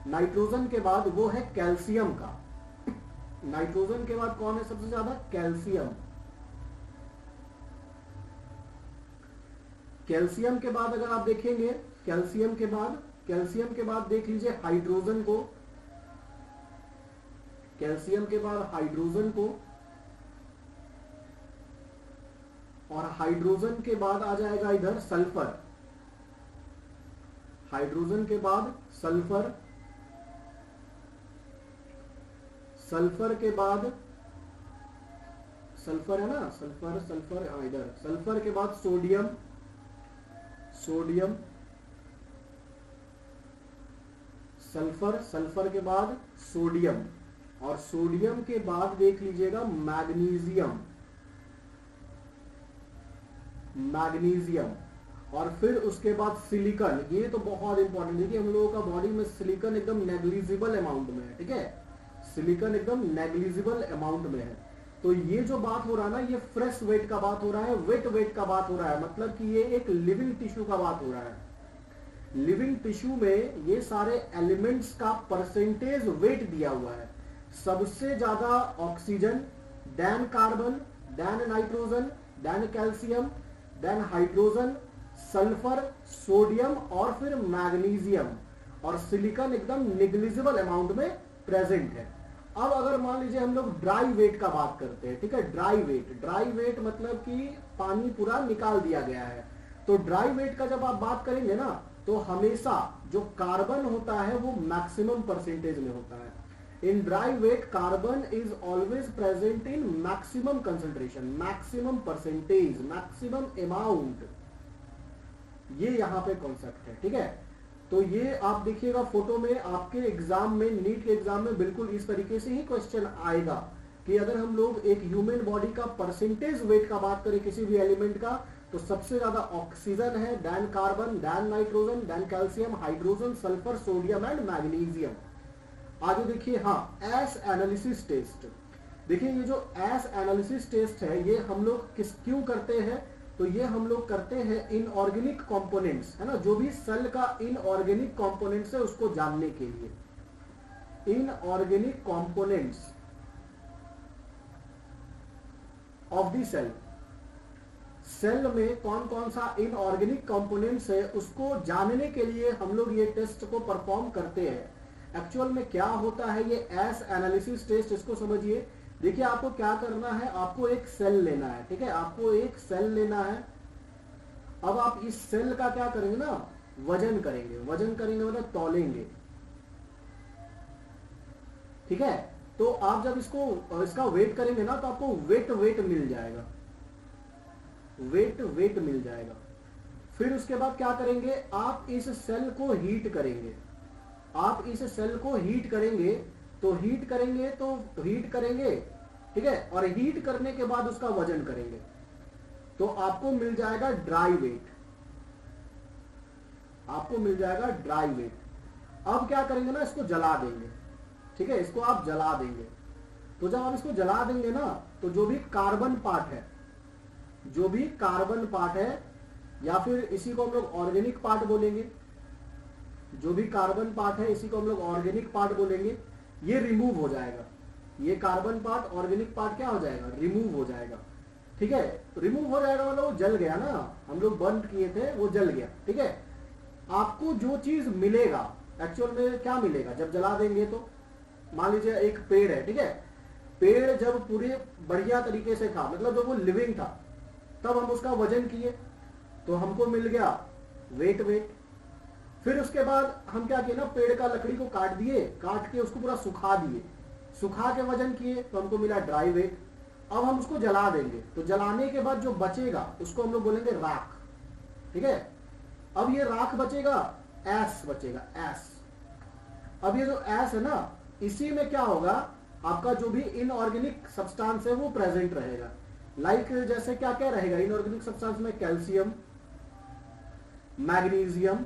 नाइट्रोजन के बाद वो है कैल्शियम का। नाइट्रोजन के बाद कौन है सबसे ज्यादा, कैल्शियम। कैल्शियम के बाद अगर आप देखेंगे, कैल्शियम के बाद देख लीजिए हाइड्रोजन को, कैल्शियम के बाद हाइड्रोजन को, और हाइड्रोजन के बाद आ जाएगा इधर सल्फर, हाइड्रोजन के बाद सल्फर, सल्फर के बाद, सल्फर है ना, सल्फर हाँ इधर, सल्फर के बाद सोडियम, सोडियम, सल्फर के बाद सोडियम, और सोडियम के बाद देख लीजिएगा मैग्नीशियम, मैग्नीशियम, और फिर उसके बाद सिलिकॉन। ये तो बहुत इंपॉर्टेंट है कि हम लोगों का बॉडी में सिलिकॉन एकदम नेग्लिजिबल अमाउंट में है, ठीक है, सिलिकॉन एकदम नेग्लिजिबल अमाउंट में है। तो ये जो बात हो रहा है ना, ये फ्रेश वेट का बात हो रहा है, वेट का बात हो रहा है, मतलब कि ये एक लिविंग टिश्यू का बात हो रहा है। लिविंग टिश्यू में ये सारे एलिमेंट्स का परसेंटेज वेट दिया हुआ है, सबसे ज्यादा oxygen, then carbon, then nitrogen, then calcium, then hydrogen, sulphur, sodium, और फिर मैग्नीशियम, और सिलिकॉन एकदम नेग्लिजिबल अमाउंट में प्रेजेंट है। अब अगर मान लीजिए हम लोग ड्राई वेट का बात करते हैं, ठीक है, ड्राई वेट मतलब कि पानी पूरा निकाल दिया गया है। तो ड्राई वेट का जब आप बात करेंगे ना, तो हमेशा जो कार्बन होता है वो मैक्सिमम परसेंटेज में होता है। In dry weight carbon is always present in maximum concentration, maximum percentage, maximum amount, ये यहाँ पे कॉन्सेप्ट है, ठीक है। तो ये आप देखिएगा फोटो में, आपके एग्जाम में, नीट के एग्जाम में बिल्कुल इस तरीके से ही क्वेश्चन आएगा कि अगर हम लोग एक ह्यूमन बॉडी का परसेंटेज वेट का बात करें किसी भी एलिमेंट का, तो सबसे ज्यादा ऑक्सीजन है, then carbon, then nitrogen, then calcium, hydrogen, sulphur, sodium and magnesium. आगे देखिए, हाँ, एस एनालिसिस टेस्ट। देखिए ये जो एस एनालिसिस टेस्ट है ये हम लोग क्यों करते हैं, तो ये हम लोग करते हैं इनऑर्गेनिक कंपोनेंट्स, है ना, जो भी सेल का इनऑर्गेनिक कंपोनेंट्स है उसको जानने के लिए। Inorganic components of the cell, cell में कौन कौन सा इनऑर्गेनिक कंपोनेंट्स है उसको जानने के लिए हम लोग ये टेस्ट को परफॉर्म करते हैं। एक्चुअल में क्या होता है ये एस एनालिसिस टेस्ट, इसको समझिए। देखिए आपको क्या करना है, आपको एक सेल लेना है, ठीक है, आपको एक सेल लेना है। अब आप इस सेल का क्या करेंगे ना, वजन करेंगे। वजन करेंगे मतलब तौलेंगे, ठीक है। तो आप जब इसका वेट करेंगे ना तो आपको वेट मिल जाएगा, वेट मिल जाएगा। फिर उसके बाद क्या करेंगे, आप इस सेल को हीट करेंगे। आप इस सेल को हीट करेंगे तो हीट करेंगे, ठीक है, और हीट करने के बाद उसका वजन करेंगे तो आपको मिल जाएगा ड्राई वेट, आपको मिल जाएगा ड्राई वेट। अब क्या करेंगे ना, इसको जला देंगे, ठीक है, इसको आप जला देंगे। तो जब आप इसको जला देंगे ना तो जो भी कार्बन पार्ट है, जो भी कार्बन पार्ट है, या फिर इसी को हम लोग ऑर्गेनिक पार्ट बोलेंगे, जो भी कार्बन पार्ट है इसी को हम लोग ऑर्गेनिक पार्ट बोलेंगे, ये रिमूव हो जाएगा। ये कार्बन पार्ट, ऑर्गेनिक पार्ट क्या हो जाएगा, रिमूव हो जाएगा, ठीक है। रिमूव हो जाएगा मतलब वो जल गया ना, हम लोग बर्न किए थे वो जल गया, ठीक है। आपको जो चीज मिलेगा एक्चुअल में क्या मिलेगा जब जला देंगे, तो मान लीजिए एक पेड़ है, ठीक है, पेड़ जब पूरे बढ़िया तरीके से था, मतलब जब वो लिविंग था, तब हम उसका वजन किए तो हमको मिल गया वेट। फिर उसके बाद हम क्या किए ना, पेड़ का लकड़ी को काट दिए, काट के उसको पूरा सुखा दिए, सुखा के वजन किए तो हमको मिला ड्राई वेट। अब हम उसको जला देंगे तो जलाने के बाद जो बचेगा उसको हम लोग बोलेंगे राख, ठीक है। अब ये राख बचेगा, एस बचेगा, एस। अब ये जो एस है ना, इसी में क्या होगा, आपका जो भी इनऑर्गेनिक सब्सटेंस है वो प्रेजेंट रहेगा। लाइक जैसे क्या क्या रहेगा इनऑर्गेनिक सब्सटेंस में, कैल्शियम, मैग्नीशियम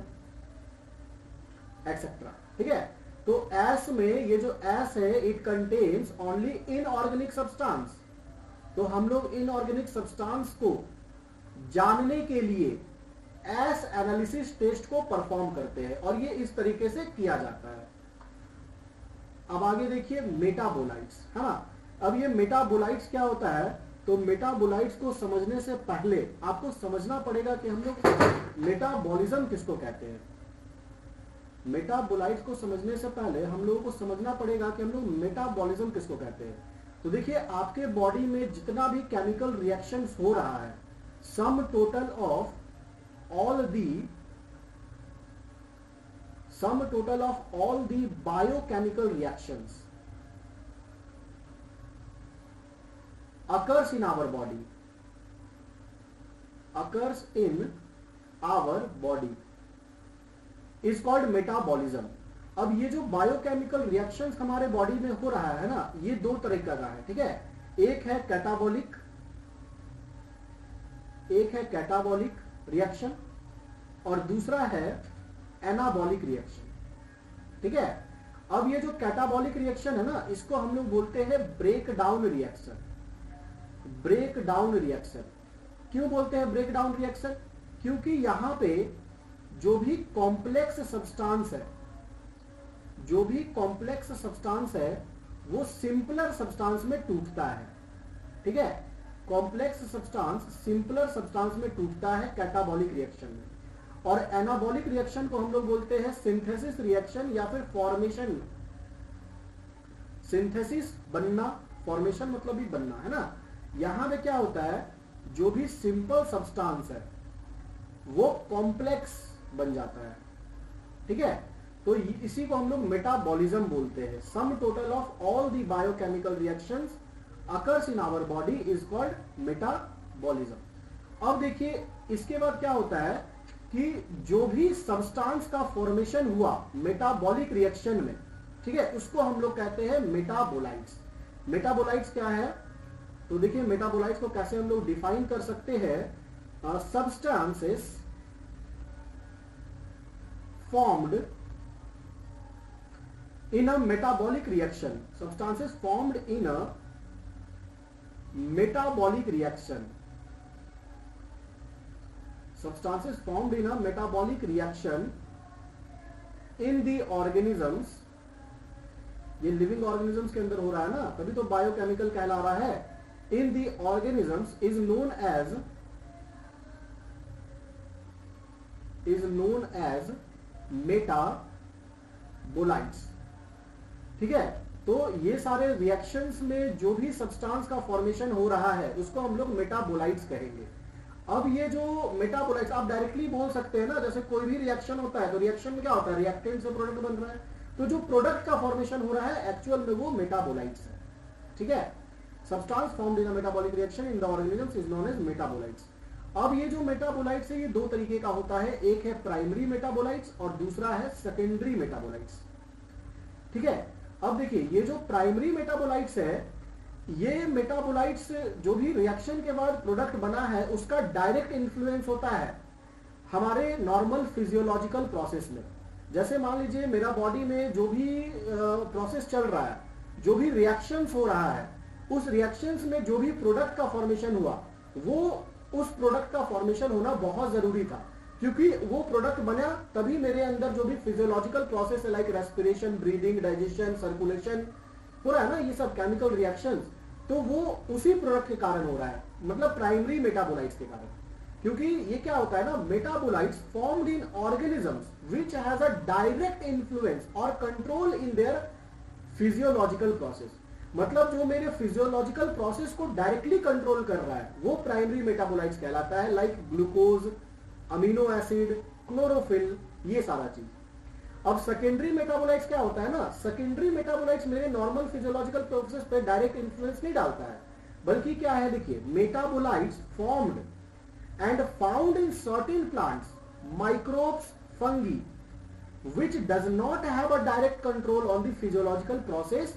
एक्सेट्रा, ठीक है। तो एस में ये जो एस है it contains only inorganic substance. तो हम लोग इनऑर्गेनिक सब्सटेंस को जानने के लिए एस एनालिसिस टेस्ट को परफॉर्म करते हैं और ये इस तरीके से किया जाता है। अब आगे देखिए मेटाबोलाइट्स, है ना। अब ये मेटाबोलाइट्स क्या होता है, तो मेटाबोलाइट्स को समझने से पहले आपको समझना पड़ेगा कि हम लोग मेटाबॉलिज्म किसको कहते हैं। मेटाबोलाइट्स को समझने से पहले हम लोगों को समझना पड़ेगा कि हम लोग मेटाबॉलिज्म किसको कहते हैं। तो देखिए आपके बॉडी में जितना भी केमिकल रिएक्शंस हो रहा है, सम total of all the biochemical reactions occurs in our body, occurs in our body is called metabolism। अब ये जो बायोकेमिकल रिएक्शंस हमारे बॉडी में हो रहा है ना, ये दो तरीके का है, ठीक है। एक है कैटाबॉलिक रिएक्शन और दूसरा है एनाबॉलिक रिएक्शन, ठीक है। अब ये जो कैटाबॉलिक रिएक्शन है ना, इसको हम लोग बोलते हैं break down reaction. Break down reaction क्यों बोलते हैं ब्रेक डाउन रिएक्शन, क्योंकि यहां पे जो भी कॉम्प्लेक्स सब्सटेंस है, जो भी कॉम्प्लेक्स सब्सटेंस है वो सिंपलर सब्सटेंस में टूटता है, ठीक है। कॉम्प्लेक्स सब्सटेंस सिंपलर सब्सटेंस में टूटता है कैटाबॉलिक रिएक्शन में। और एनाबॉलिक रिएक्शन को हम लोग बोलते हैं सिंथेसिस रिएक्शन या फिर फॉर्मेशन। सिंथेसिस बनना, फॉर्मेशन मतलब भी बनना, है ना। यहां पे क्या होता है, जो भी सिंपल सब्सटेंस है वो कॉम्प्लेक्स बन जाता है, ठीक है। तो इसी को हम लोग मेटाबॉलिज्म बोलते हैं। Sum total of all the biochemical reactions occurs in our body is called metabolism. अब देखिए इसके बाद क्या होता है, कि जो भी सब्सटेंस का फॉर्मेशन हुआ मेटाबॉलिक रिएक्शन में, ठीक है, उसको हम लोग कहते हैं मेटाबोलाइट्स। मेटाबोलाइट्स क्या है? तो देखिए मेटाबोलाइट्स को कैसे हम लोग डिफाइन कर सकते हैं। Substances formed in a metabolic reaction, substances formed in a metabolic reaction, substances formed in a metabolic reaction in the organisms, ये लिविंग ऑर्गेनिजम्स के अंदर हो रहा है ना, तभी तो बायोकेमिकल कहला रहा है। In the organisms is known as metabolites. ठीक है, तो ये सारे रिएक्शंस में जो भी सब्सटेंस का फॉर्मेशन हो रहा है उसको हम लोग मेटाबोलाइट्स कहेंगे। अब ये जो मेटाबोलाइट्स आप डायरेक्टली बोल सकते हैं ना, जैसे कोई भी रिएक्शन होता है तो रिएक्शन में क्या होता है, रिएक्टेंट से प्रोडक्ट बन रहा है, तो जो प्रोडक्ट का फॉर्मेशन हो रहा है एक्चुअल में वो मेटाबोलाइट्स है। ठीक है, substance formed in a metabolic reaction in the organisms is known as metabolites. अब ये जो मेटाबोलाइट्स है ये दो तरीके का होता है, एक है प्राइमरी मेटाबोलाइट्स और दूसरा है सेकेंडरी मेटाबोलाइट्स। ठीक है, अब देखिए ये जो प्राइमरी मेटाबोलाइट्स है, ये मेटाबोलाइट्स जो भी रिएक्शन के बाद प्रोडक्ट बना है उसका डायरेक्ट इन्फ्लुएंस होता है हमारे नॉर्मल फिजियोलॉजिकल प्रोसेस में। जैसे मान लीजिए मेरा बॉडी में जो भी प्रोसेस चल रहा है, जो भी रिएक्शंस हो रहा है, उस रिएक्शंस में जो भी प्रोडक्ट का फॉर्मेशन हुआ, वो उस प्रोडक्ट का फॉर्मेशन होना बहुत जरूरी था, क्योंकि वो प्रोडक्ट बना तभी मेरे अंदर जो भी फिजियोलॉजिकल प्रोसेस है like respiration, breathing, digestion, circulation हो रहा है ना, ये सब केमिकल रिएक्शंस, तो वो उसी प्रोडक्ट के कारण हो रहा है, मतलब प्राइमरी मेटाबोलाइट्स के कारण। क्योंकि ये क्या होता है ना, metabolites formed in organisms which has a direct influence और control in their physiological process, मतलब जो मेरे फिजियोलॉजिकल प्रोसेस को डायरेक्टली कंट्रोल कर रहा है वो प्राइमरी मेटाबोलाइट्स कहलाता है, like glucose, amino acid, chlorophyll, ये सारा चीज। अब सेकेंडरी मेटाबोलाइट्स क्या होता है ना, सेकेंडरी मेटाबोलाइट्स मेरे नॉर्मल फिजियोलॉजिकल प्रोसेस पे डायरेक्ट इन्फ्लुएंस नहीं डालता है, बल्कि क्या है, देखिए metabolites formed and found in certain plants, microbes, fungi, which does not have a direct control on the physiological process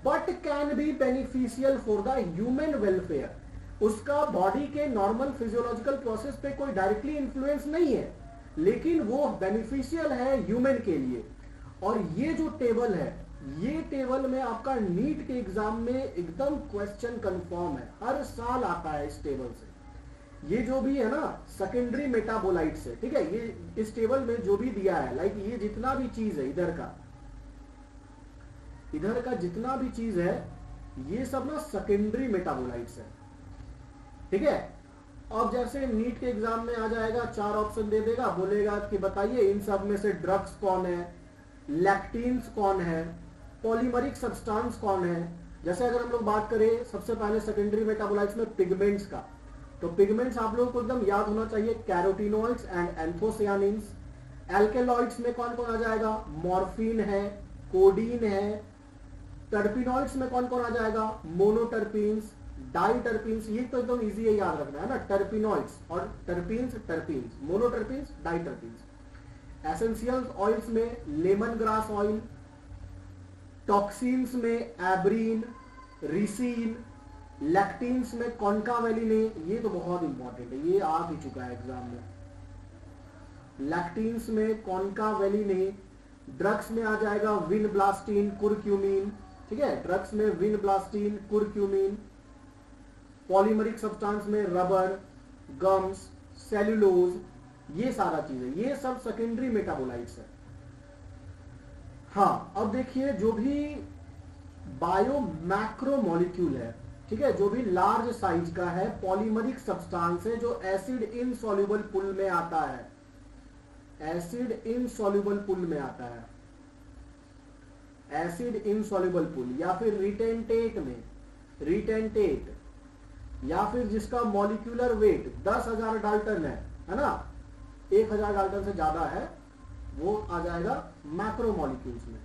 but can be beneficial for the human welfare। उसका body के normal physiological process पे कोई directly influence नहीं है, लेकिन वो beneficial है human के लिए। और ये जो टेबल है, ये टेबल में आपका नीट के एग्जाम में एकदम क्वेश्चन कंफर्म है, हर साल आता है इस टेबल से। ये जो भी है ना सेकेंडरी मेटाबोलाइट्स है, ठीक है, ये इस टेबल में जो भी दिया है, लाइक ये जितना भी चीज है इधर का जितना भी चीज है, ये सब ना सेकेंडरी मेटाबोलाइट्स है। ठीक है, अब जैसे नीट के एग्जाम में आ जाएगा, 4 ऑप्शन दे देगा, बोलेगा कि बताइए इन सब में से ड्रग्स कौन है, लैक्टीन्स कौन है, पॉलीमरिक सब्सटेंस कौन है। जैसे अगर हम लोग बात करें सबसे पहले सेकेंडरी मेटाबोलाइट्स में पिगमेंट्स का, तो पिगमेंट्स आप लोगों को एकदम याद होना चाहिए, कैरोटिनॉइड्स एंड एंथोसियानिन्स। एल्केलॉइड्स में कौन कौन आ जाएगा, मॉर्फिन है, कोडीन है। टर्पिनॉइड्स में कौन कौन आ जाएगा, मोनोटर्पीन्स, डाइटर्पीन्स, ये तो एकदम इजी है याद रखना है ना, टर्पिनॉइड्स और टर्पीन्स, मोनोटर्पीन्स, डाइटर्पीन्स। एसेंशियल ऑयल्स में लेमन ग्रास ऑयल, टॉक्सिन्स में एब्रीन, रिसीन, लैक्टीन्स में कॉन्कावेलिन, ये तो बहुत इंपॉर्टेंट है, ये आ ही चुका है एग्जाम में। लैक्टीन्स में कॉन्कावेलिन, ड्रग्स में आ जाएगा विनब्लास्टीन, कुरक्यूमिन, ठीक है, ड्रग्स में विनब्लास्टीन, कुरक्यूमिन। पॉलीमरिक सब्सटेंस में रबर, गम्स, सेल्यूलोज, ये सारा चीजें, ये सब सेकेंडरी मेटाबोलाइट्स है। हाँ, अब देखिए जो भी बायो मैक्रो मॉलिक्यूल है, ठीक है, जो भी लार्ज साइज का है, पॉलीमरिक सब्सटेंस है, जो एसिड इनसॉल्युबल पुल में आता है, एसिड इनसॉल्युबल पुल में आता है, एसिड इनसॉल्युबल पुल, या फिर रिटेंटेट में, रिटेंटेट, या फिर जिसका मॉलिक्यूलर वेट 10,000 डाल्टन है ना, 1,000 डाल्टन से ज्यादा है, वो आ जाएगा मैक्रो मॉलिक्यूल्स में।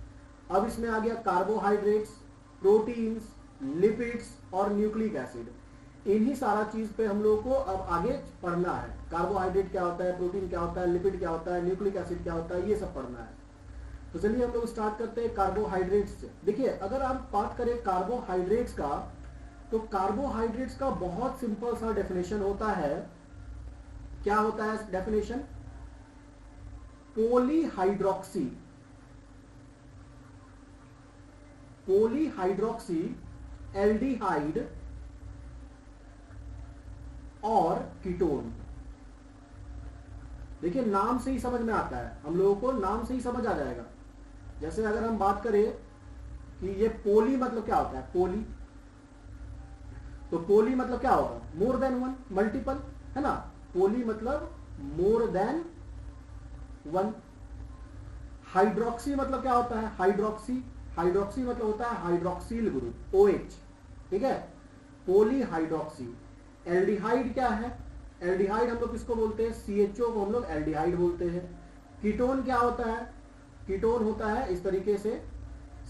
अब इसमें आ गया कार्बोहाइड्रेट्स, प्रोटीन्स, लिपिड्स और न्यूक्लिक एसिड। इन्हीं सारा चीज पे हम लोगों को अब आगे पढ़ना है। कार्बोहाइड्रेट क्या होता है, प्रोटीन क्या होता है, लिपिड क्या होता है, न्यूक्लिक एसिड क्या होता है, ये सब पढ़ना है। तो चलिए हम लोग स्टार्ट करते हैं कार्बोहाइड्रेट्स से। देखिए अगर आप बात करें कार्बोहाइड्रेट्स का, तो कार्बोहाइड्रेट्स का बहुत सिंपल सा डेफिनेशन होता है। क्या होता है डेफिनेशन? पॉलीहाइड्रोक्सी, पॉलीहाइड्रोक्सी एल्डिहाइड और कीटोन। देखिए नाम से ही समझ में आता है, हम लोगों को नाम से ही समझ आ जाएगा। जैसे अगर हम बात करें कि ये पोली मतलब क्या होता है, पोली, तो पोली मतलब क्या होगा? मोर देन वन, मल्टीपल, है ना। पोली मतलब मोर देन वन। हाइड्रोक्सी मतलब क्या होता है? हाइड्रोक्सी, हाइड्रोक्सी मतलब होता है हाइड्रोक्सिल ग्रुप, OH, ठीक है। पॉलीहाइड्रोक्सी। एल्डिहाइड क्या है? एल्डिहाइड हम लोग किसको बोलते हैं? CHO को हम लोग एल्डिहाइड बोलते हैं। कीटोन क्या होता है? कीटोन होता है इस तरीके से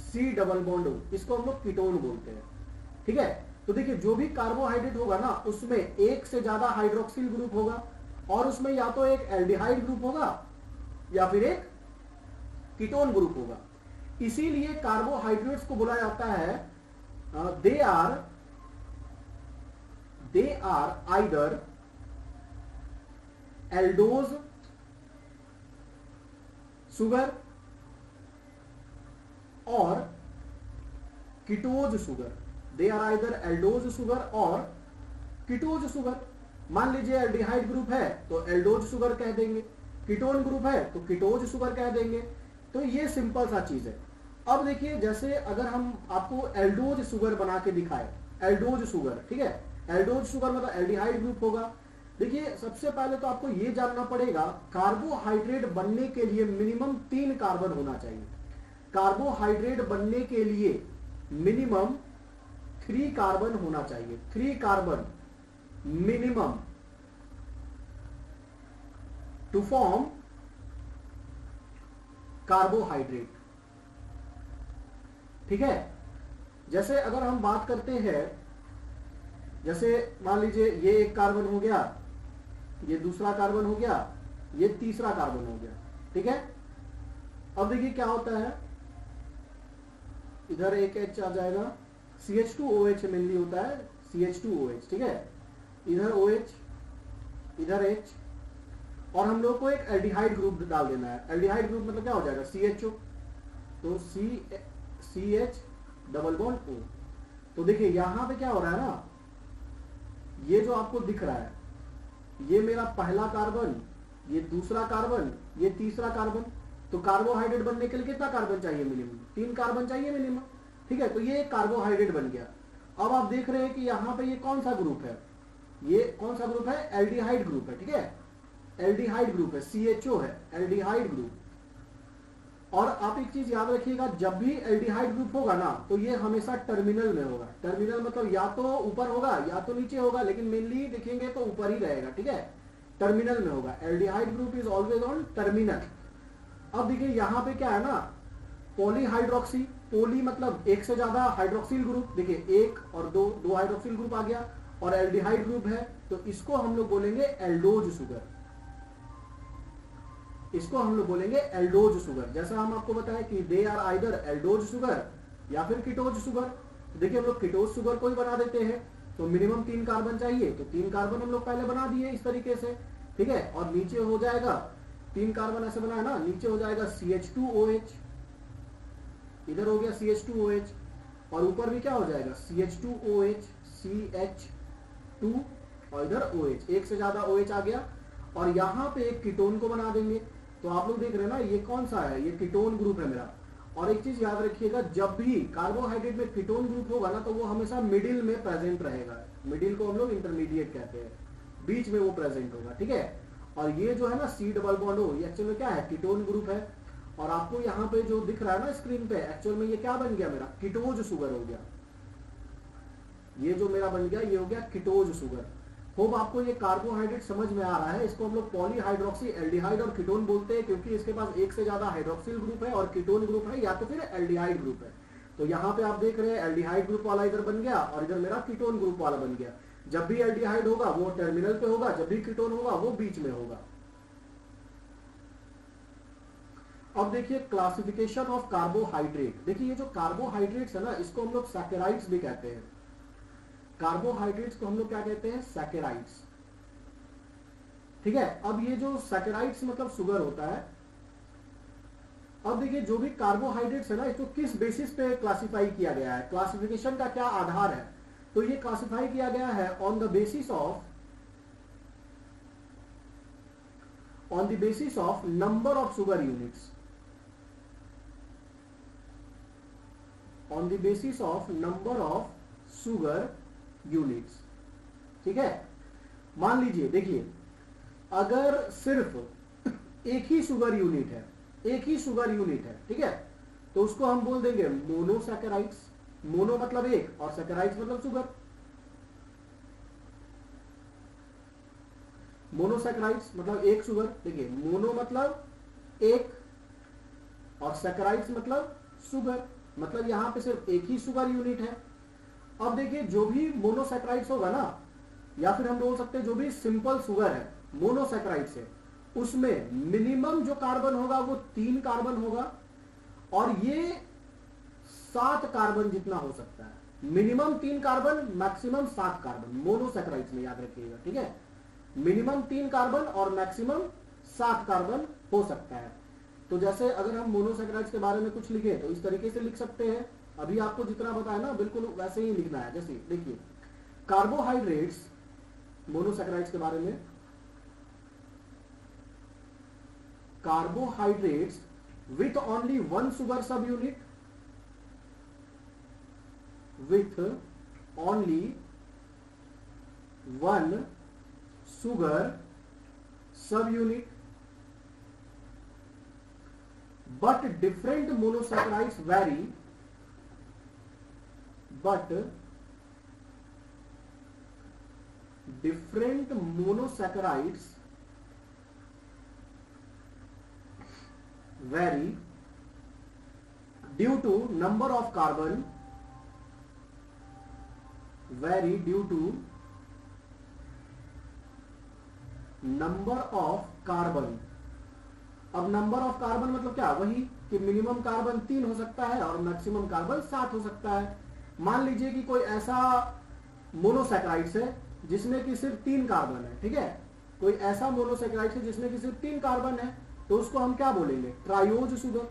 C डबल बॉन्ड O, इसको हम लोग कीटोन बोलते हैं, ठीक है। तो देखिए जो भी कार्बोहाइड्रेट होगा ना, उसमें एक से ज्यादा हाइड्रोक्सिल ग्रुप होगा, और उसमें या तो एक एल्डिहाइड ग्रुप होगा या फिर एक कीटोन ग्रुप होगा। इसीलिए कार्बोहाइड्रेट्स को बोला जाता है they are either aldose sugar और ketose sugar. They are either aldose sugar और कीटोज सुगर। मान लीजिए एल्डिहाइड ग्रुप है तो एल्डोज सुगर कह देंगे, कीटोन ग्रुप है तो कीटोज सुगर कह देंगे। तो ये सिंपल सा चीज है। अब देखिए जैसे अगर हम आपको एल्डोज सुगर बना के दिखाए, एल्डोज सुगर, ठीक है, एल्डोज सुगर मतलब एल्डिहाइड ग्रुप होगा। देखिए सबसे पहले तो आपको यह जानना पड़ेगा कार्बोहाइड्रेट बनने के लिए मिनिमम 3 कार्बन होना चाहिए। कार्बोहाइड्रेट बनने के लिए मिनिमम 3 कार्बन होना चाहिए। 3 carbon minimum to form carbohydrate, ठीक है। जैसे अगर हम बात करते हैं, जैसे मान लीजिए ये एक कार्बन हो गया, ये दूसरा कार्बन हो गया, ये तीसरा कार्बन हो गया, ठीक है। अब देखिए क्या होता है, इधर एक H आ जाएगा, CH2OH मेनली होता है, CH2OH, ठीक है। इधर OH, इधर H, और हम लोग को एक एल्डिहाइड ग्रुप डाल देना है। एल्डिहाइड ग्रुप मतलब क्या हो जाएगा? CHO, तो CH डबल बॉन्ड O। तो देखिए यहां पे क्या हो रहा है ना, ये जो आपको दिख रहा है, ये मेरा पहला कार्बन, ये दूसरा कार्बन, ये तीसरा कार्बन। तो कार्बोहाइड्रेट बनने के लिए कितना कार्बन चाहिए? मिनिमम 3 कार्बन चाहिए मिनिमम, ठीक है। तो ये कार्बोहाइड्रेट बन गया। अब आप देख रहे हैं कि यहां पे ये कौन सा ग्रुप है? ये कौन सा ग्रुप है? एल्डिहाइड ग्रुप है, ठीक है। एल्डिहाइड ग्रुप है, CHO है, एल्डिहाइड ग्रुप। और आप एक चीज याद रखिएगा, जब भी एल्डिहाइड ग्रुप होगा ना, तो ये हमेशा टर्मिनल में होगा। टर्मिनल मतलब या तो ऊपर होगा या तो नीचे होगा, लेकिन मेनली देखेंगे तो ऊपर ही रहेगा, ठीक है। टर्मिनल में होगा। Aldehyde group is always on terminal. अब देखिए यहां पे क्या है ना, पॉलीहाइड्रोक्सी, पोली मतलब एक से ज्यादा हाइड्रोक्सिल ग्रुप। देखिए 1 और 2 हाइड्रोक्सिल ग्रुप आ गया, और एल्डिहाइड ग्रुप है, तो इसको हम लोग बोलेंगे एल्डोज सुगर। इसको हम लोग बोलेंगे एल्डोज सुगर। जैसा हम आपको बताएं कि they are either aldose sugar या फिर कीटोज सुगर। देखिए हम लोग कीटोज सुगर को ही बना देते हैं, तो मिनिमम 3 कार्बन चाहिए, तो 3 कार्बन हम लोग पहले बना दिए इस तरीके से, ठीक है। और नीचे हो जाएगा 3 कार्बन ऐसे बनाया ना, नीचे हो जाएगा CH2OH, इधर हो गया CH2OH, और ऊपर भी क्या हो जाएगा? CH2OH, CH2 और इधर OH, एक से ज्यादा OH आ गया। और यहां पे एक कीटोन को बना देंगे। तो आप लोग देख रहे हैं ना, ये कौन सा है? ये कीटोन ग्रुप है मेरा। और एक चीज याद रखिएगा, जब भी कार्बोहाइड्रेट में कीटोन ग्रुप होगा ना, तो वो हमेशा मिडिल में प्रेजेंट रहेगा। मिडिल को हम लोग इंटरमीडिएट कहते हैं, बीच में वो प्रेजेंट होगा, ठीक है। और ये जो है ना C डबल बॉन्ड O, ये एक्चुअल में क्या है? कीटोन ग्रुप है। और आपको यहाँ पे जो दिख रहा है ना स्क्रीन पे, एक्चुअल में ये क्या बन गया? मेरा कीटोज सुगर हो गया। ये जो मेरा बन गया, ये हो गया कीटोज सुगर। होप आपको ये कार्बोहाइड्रेट समझ में आ रहा है। इसको हम लोग पॉलीहाइड्रोक्सी एल्डिहाइड और कीटोन बोलते हैं, क्योंकि इसके पास एक से ज्यादा हाइड्रोक्सिल ग्रुप है और कीटोन ग्रुप है, या तो फिर एल्डिहाइड ग्रुप है। तो यहाँ पे आप देख रहे हैं एल्डिहाइड ग्रुप वाला इधर बन गया, और इधर मेरा कीटोन ग्रुप वाला बन गया। जब भी एल्डिहाइड होगा वो टर्मिनल पे होगा, जब भी कीटोन होगा वो बीच में होगा। अब देखिए क्लासिफिकेशन ऑफ कार्बोहाइड्रेट। देखिए ये जो कार्बोहाइड्रेट्स है ना, इसको हम लोग सैकेराइड्स भी कहते हैं। कार्बोहाइड्रेट्स को हम लोग क्या कहते हैं? सैकेराइड्स। ठीक है, अब ये जो सैकेराइड्स मतलब शुगर होता है। अब देखिए जो भी कार्बोहाइड्रेट्स है ना, इसको किस बेसिस पे क्लासिफाई किया गया है, क्लासिफिकेशन का क्या आधार है? तो ये क्लासिफाई किया गया है on the basis of number of sugar units. On the basis of number of sugar units. ठीक है, मान लीजिए देखिए अगर सिर्फ एक ही शुगर यूनिट है, ठीक है, तो उसको हम बोल देंगे मोनोसैकेराइड्स। मोनो मतलब एक और सैकेराइड्स मतलब शुगर। मोनोसैकेराइड्स मतलब एक शुगर। देखिए मोनो मतलब एक और सैकेराइड्स मतलब शुगर, मतलब यहां पे सिर्फ एक ही शुगर यूनिट है। अब देखिए जो भी मोनोसैकेराइड्स होगा ना, या फिर हम बोल सकते हैं जो भी सिंपल शुगर है मोनोसैकेराइड्स है, उसमें मिनिमम जो कार्बन होगा वो 3 कार्बन होगा और ये 7 कार्बन जितना हो सकता है। Minimum 3 carbon, maximum 7 carbon monosaccharides में, याद रखिएगा। ठीक है, मिनिमम 3 कार्बन और मैक्सिमम 7 कार्बन हो सकता है। तो जैसे अगर हम मोनोसैकेराइड्स के बारे में कुछ लिखे तो इस तरीके से लिख सकते हैं। अभी आपको जितना बताया ना बिल्कुल वैसे ही लिखना है। जैसे देखिए कार्बोहाइड्रेट्स, मोनोसैकेराइड्स के बारे में, carbohydrates with only one sugar subunit, with only one sugar subunit, but different monosaccharides vary, but different monosaccharides vary due to number of carbon, vary due to number of carbon। अब number of carbon मतलब क्या? वही कि minimum carbon 3 हो सकता है और maximum carbon 7 हो सकता है। मान लीजिए कि कोई ऐसा मोनोसैकेराइड्स है जिसमें कि सिर्फ 3 कार्बन है। ठीक है, कोई ऐसा मोनोसैकेराइड्स है जिसमें कि सिर्फ 3 कार्बन है, तो उसको हम क्या बोलेंगे? Triose sugar.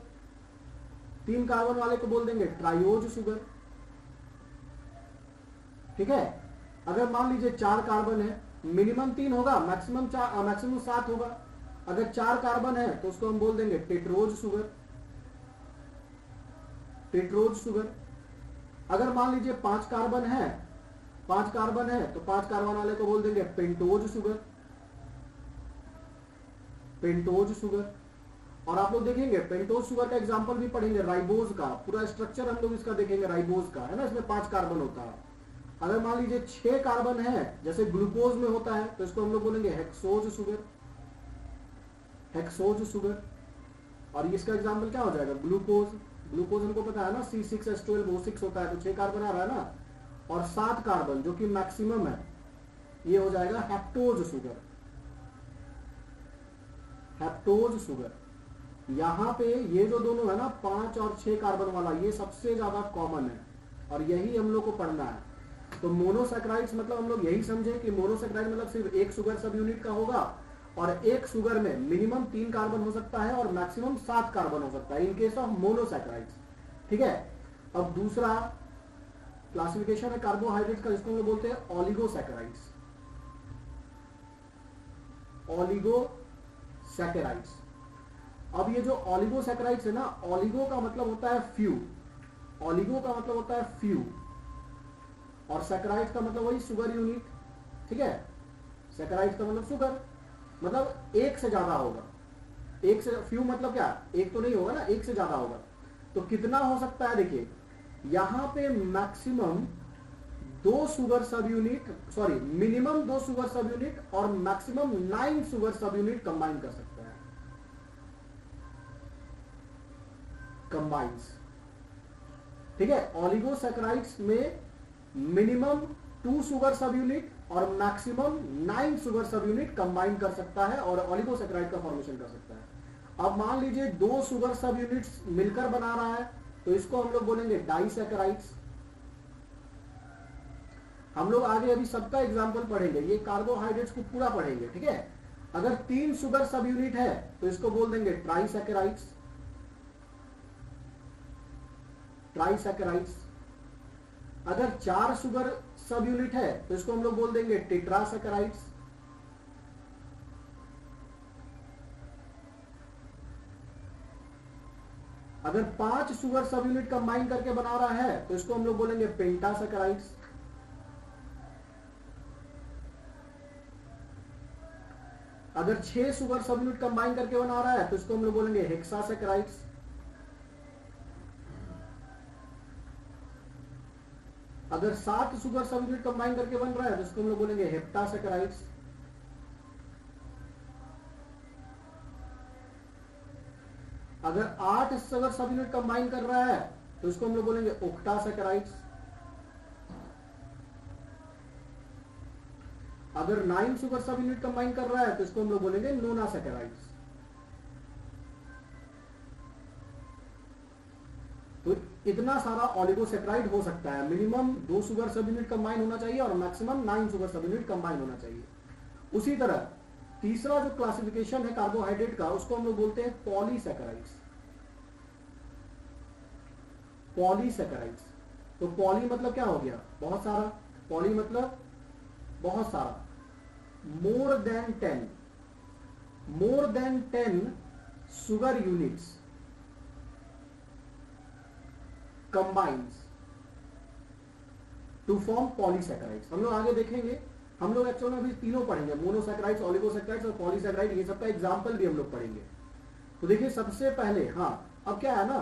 3 कार्बन वाले को बोल देंगे ट्रायोज शुगर। ठीक है, अगर मान लीजिए 4 कार्बन है, मिनिमम 3 होगा, मैक्सिमम 7 होगा। अगर 4 कार्बन है तो उसको हम बोल देंगे टेट्रोज शुगर। Tetrose sugar. अगर मान लीजिए 5 कार्बन है तो 5 कार्बन वाले को बोल देंगे पेंटोज शुगर। Pentose sugar. और आप लोग देखेंगे पेंटोज शुगर का एग्जांपल भी पढ़ेंगे, राइबोज का पूरा स्ट्रक्चर हम लोग इसका देखेंगे, राइबोज का है ना, इसमें 5 कार्बन होता है। अगर मान लीजिए 6 कार्बन है जैसे ग्लूकोज में होता है तो इसको हम लोग बोलेंगे हेक्सोज शुगर। Hexose sugar. और इसका एग्जांपल क्या हो जाएगा? ग्लूकोज। ग्लूकोज हमको पता है ना C6H12O6 होता है, तो 6 कार्बन आ रहा है ना, और 7 कार्बन जो कि मैक्सिमम है, ये हो जाएगा हेप्टोज शुगर। Heptose sugar. यहां पे ये जो दोनों है ना 5 और 6 कार्बन वाला, ये सबसे ज्यादा कॉमन है और यही हम लोग को पढ़ना है। तो मोनोसैकेराइड्स मतलब हम लोग यही समझे कि मोनोसैकेराइड मतलब सिर्फ एक शुगर सब यूनिट का होगा और एक शुगर में मिनिमम 3 कार्बन हो सकता है और मैक्सिमम 7 कार्बन हो सकता है इन केस ऑफ मोनोसैकेराइड्स। ठीक है, अब दूसरा क्लासिफिकेशन है कार्बोहाइड्रेट्स का, जिसको हम लोग बोलते हैं ऑलिगोसैकेराइड्स। ऑलिगोसैकेराइड्स। अब ये जो ऑलिगोसैकेराइड्स है ना, ऑलिगो का मतलब होता है फ्यू। ऑलिगो का मतलब होता है फ्यू और सैकेराइड्स का मतलब वही शुगर यूनिट। ठीक है, सैकेराइड्स का मतलब शुगर, मतलब एक से ज्यादा होगा। एक से फ्यू मतलब क्या? एक तो नहीं होगा ना, एक से ज्यादा होगा। तो कितना हो सकता है? देखिए यहां पे मैक्सिमम 2 शुगर सब यूनिट, सॉरी मिनिमम 2 शुगर सब यूनिट और मैक्सिमम 9 शुगर सब यूनिट कंबाइन कर सकता है। कंबाइंस। ठीक है, ऑलिगोसैकेराइड्स में मिनिमम 2 शुगर सब यूनिट और मैक्सिमम 9 शुगर सब यूनिट कंबाइन कर सकता है और ऑलिगोसैकेराइड का फॉर्मेशन कर सकता है। अब मान लीजिए 2 शुगर सब यूनिट्स मिलकर बना रहा है, तो इसको हम लोग बोलेंगे डाइसैकेराइड्स। हम लोग आगे अभी सबका एग्जांपल पढ़ेंगे, ये कार्बोहाइड्रेट्स को पूरा पढ़ेंगे, ठीक है। अगर 3 शुगर सब यूनिट है तो इसको बोल देंगे ट्राइसैकेराइड्स। ट्राइसैकेराइड्स। अगर 4 शुगर सब यूनिट है तो इसको हम लोग बोल देंगे टेट्रासैकेराइड्स। अगर 5 शुगर सब यूनिट कंबाइन करके बना रहा है तो इसको हम लोग बोलेंगे पेंटासैकेराइड्स। अगर 6 शुगर सब यूनिट कंबाइन करके बना रहा है तो इसको हम लोग बोलेंगे हेक्सासैकेराइड्स। अगर 7 शुगर सब यूनिट कंबाइन करके बन रहा है तो इसको हम लोग बोलेंगे हेप्टासैकेराइड्स। अगर 8 शुगर सब यूनिट कंबाइन कर रहा है तो इसको हम लोग बोलेंगे ओक्टासैकेराइड्स। अगर 9 शुगर सब यूनिट कंबाइन कर रहा है तो इसको हम लोग बोलेंगे नोनासैकेराइड्स। तो इतना सारा ऑलिगोसैकेराइड हो सकता है। मिनिमम 2 शुगर सब यूनिट कंबाइन होना चाहिए और मैक्सिमम 9 शुगर सब यूनिट कंबाइन होना चाहिए। उसी तरह तीसरा जो क्लासिफिकेशन है कार्बोहाइड्रेट का, उसको हम लोग बोलते हैं पॉलीसैकेराइड्स। पॉलीसैकेराइड्स। तो पॉली मतलब क्या हो गया? बहुत सारा। पॉली मतलब बहुत सारा। More than 10 sugar units combines to form polysaccharides. हम लोग आगे देखेंगे, हम लोग एक्चुअल में अभी तीनों पढ़ेंगे, मोनोसैकेराइड्स, ऑलिगोसैकेराइड्स और पॉलीसैकेराइड। ये सबका एग्जांपल भी हम लोग पढ़ेंगे। तो देखिए सबसे पहले, अब क्या है ना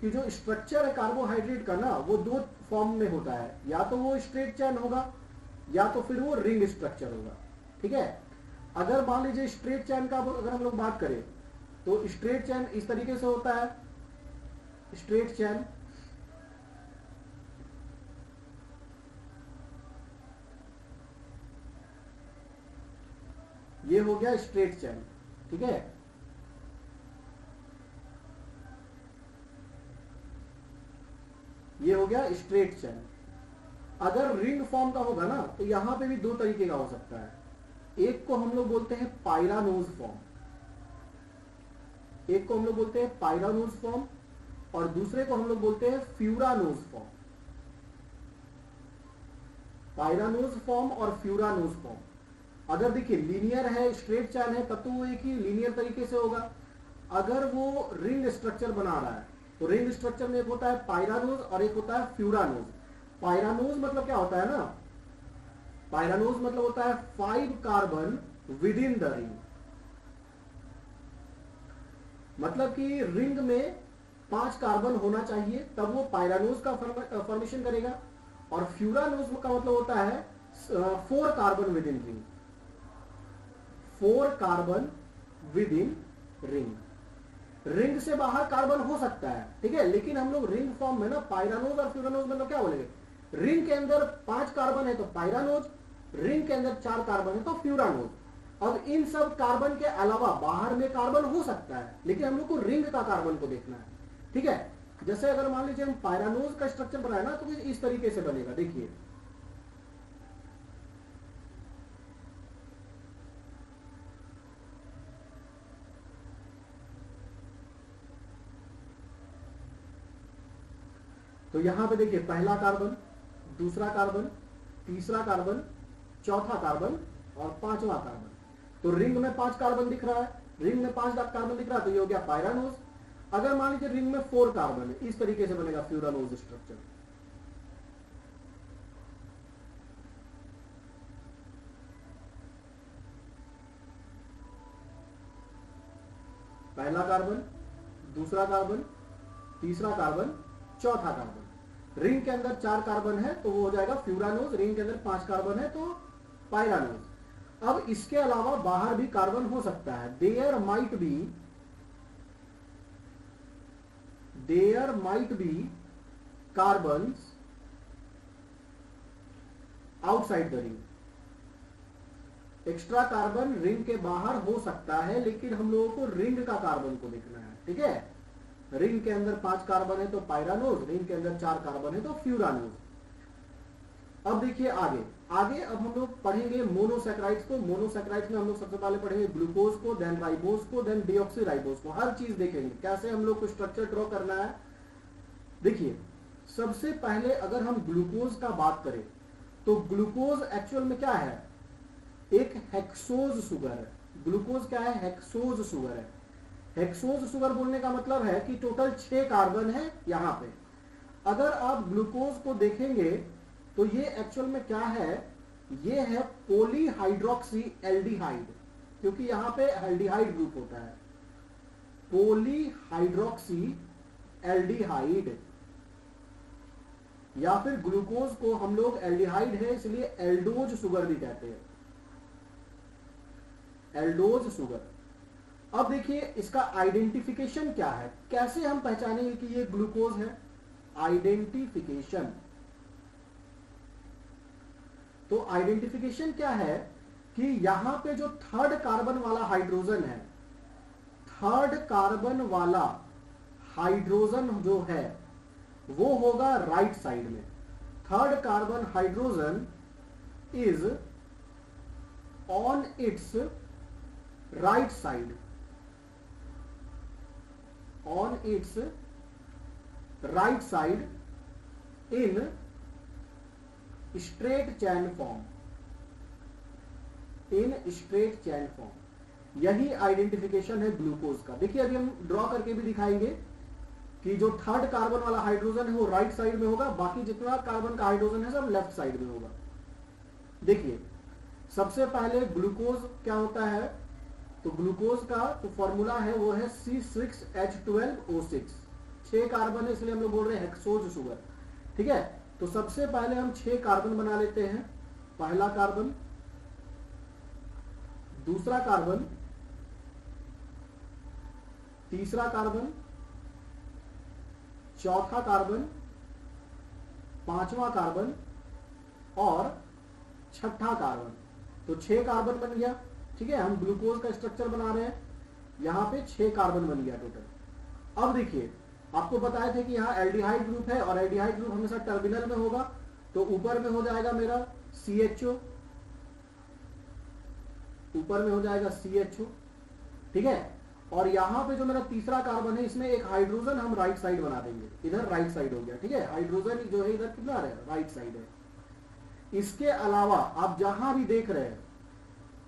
कि जो स्ट्रक्चर है कार्बोहाइड्रेट का ना, वो 2 फॉर्म में होता है। या तो वो स्ट्रेट चेन होगा या तो फिर वो रिंग स्ट्रक्चर होगा, ठीक है। अगर मान लीजिए स्ट्रेट चेन का अगर हम लोग बात करें तो स्ट्रेट चेन इस तरीके से होता है। स्ट्रेट चेन ये हो गया स्ट्रेट चेन, ठीक है। ये हो गया स्ट्रेट चेन। अगर रिंग फॉर्म का होगा ना तो यहां पे भी 2 तरीके का हो सकता है। एक को हम लोग बोलते हैं पायरानोज फॉर्म, एक को हम लोग बोलते हैं पायरानोज फॉर्म और दूसरे को हम लोग बोलते हैं फ्यूरानोज फॉर्म। पायरानोज फॉर्म और फ्यूरानोज फॉर्म। अगर देखिए लीनियर है, स्ट्रेट चैन है, तब तो वो एक ही लीनियर तरीके से होगा। अगर वो रिंग स्ट्रक्चर बना रहा है तो रिंग स्ट्रक्चर में एक होता है पायरानोज और एक होता है फ्यूरानोज। पायरानोज मतलब क्या होता है ना, पायरानोज मतलब होता है 5 carbon with in the ring. मतलब कि रिंग में 5 कार्बन होना चाहिए तब वो पायरानोज का फॉर्मेशन करेगा। और फ्यूरानोज का मतलब होता है 4 carbon with in ring. 4 carbon with in ring. Ring से बाहर कार्बन हो सकता है, ठीक है, लेकिन हम लोग रिंग फॉर्म में ना पायरानोज और फ्यूरानोज मतलब क्या बोलेंगे? रिंग के अंदर 5 कार्बन है तो पायरानोज, रिंग के अंदर 4 कार्बन है तो फ्यूरानोज। अब इन सब कार्बन के अलावा बाहर में कार्बन हो सकता है, लेकिन हम लोग को रिंग का कार्बन को देखना है, ठीक है। जैसे अगर मान लीजिए हम पायरानोज का स्ट्रक्चर बनाए ना तो इस तरीके से बनेगा। देखिए तो यहां पे देखिए पहला कार्बन, दूसरा कार्बन, तीसरा कार्बन, चौथा कार्बन और 5वां कार्बन। तो रिंग में 5 कार्बन दिख रहा है, रिंग में 5 कार्बन दिख रहा है तो ये हो गया पायरानोज। अगर मान लीजिए रिंग में 4 कार्बन है, इस तरीके से बनेगा फ्यूरानोज स्ट्रक्चर। पहला कार्बन, दूसरा कार्बन, तीसरा कार्बन, चौथा कार्बन। रिंग के अंदर 4 कार्बन है तो वो हो जाएगा फ्यूरानोज, रिंग के अंदर 5 कार्बन है तो पायरानोज। अब इसके अलावा बाहर भी कार्बन हो सकता है। There might be carbon outside the ring. Extra carbon ring के बाहर हो सकता है, लेकिन हम लोगों को रिंग का कार्बन को देखना है। ठीक है, रिंग के अंदर 5 कार्बन है तो पायरानोज, रिंग के अंदर 4 कार्बन है तो फ्यूरानोज। अब देखिए आगे आगे अब हम लोग पढ़ेंगे मोनोसैकेराइड्स को। मोनोसैकेराइड्स में हम लोग सबसे पहले पढ़ेंगे ग्लूकोज को, देन राइबोज को, देन डीऑक्सीराइबोज को। हर चीज देखेंगे कैसे हम लोग को स्ट्रक्चर ड्रॉ करना है। देखिए सबसे पहले अगर हम ग्लूकोज का बात करें तो ग्लूकोज एक्चुअल में क्या है, एक हेक्सोज शुगर है। ग्लूकोज क्या है, हेक्सोज शुगर है। हेक्सोज शुगर बोलने का मतलब है कि टोटल 6 कार्बन है यहां पे। अगर आप ग्लूकोज को देखेंगे तो ये एक्चुअल में क्या है, ये है पॉलीहाइड्रोक्सी एल्डिहाइड, क्योंकि यहां पे एल्डिहाइड ग्रुप होता है, पॉलीहाइड्रोक्सी एल्डिहाइड। या फिर ग्लूकोज को हम लोग एल्डिहाइड है इसलिए एल्डोज शुगर भी कहते हैं, एल्डोज शुगर। अब देखिए इसका आइडेंटिफिकेशन क्या है, कैसे हम पहचानेंगे कि ये ग्लूकोज है। आइडेंटिफिकेशन, तो आइडेंटिफिकेशन क्या है कि यहां पे जो 3rd कार्बन वाला हाइड्रोजन है, 3rd कार्बन वाला हाइड्रोजन जो है वो होगा राइट साइड में। 3rd carbon hydrogen is on it's right side, on it's right side in straight chain form, in straight chain form. यही आइडेंटिफिकेशन है ग्लूकोज का। देखिए अभी हम ड्रॉ करके भी दिखाएंगे कि जो 3rd कार्बन वाला हाइड्रोजन है वो राइट साइड में होगा, बाकी जितना कार्बन का हाइड्रोजन है सब लेफ्ट साइड में होगा। देखिए सबसे पहले ग्लूकोज क्या होता है, तो ग्लूकोज का जो फॉर्मूला है वो है C6H12O6। 6 कार्बन है इसलिए हम लोग बोल रहे हैं हेक्सोज शुगर। ठीक है, तो सबसे पहले हम 6 कार्बन बना लेते हैं। पहला कार्बन, दूसरा कार्बन, तीसरा कार्बन, चौथा कार्बन, 5वां कार्बन और 6ठा कार्बन। तो 6 कार्बन बन गया। ठीक है, हम ग्लूकोज का स्ट्रक्चर बना रहे हैं, यहां पे 6 कार्बन बन गया टोटल। अब देखिए आपको बताए थे कि यहाँ एल्डिहाइड ग्रुप है और एल्डिहाइड ग्रुप हमेशा टर्मिनल में होगा, तो ऊपर में हो जाएगा मेरा CHO, ऊपर में हो जाएगा CHO। ठीक है, और यहां पे जो मेरा तीसरा कार्बन है इसमें एक हाइड्रोजन हम राइट साइड बना देंगे, इधर राइट साइड हो गया। ठीक है, हाइड्रोजन जो है इधर कितना है, राइट साइड है। इसके अलावा आप जहां भी देख रहे हैं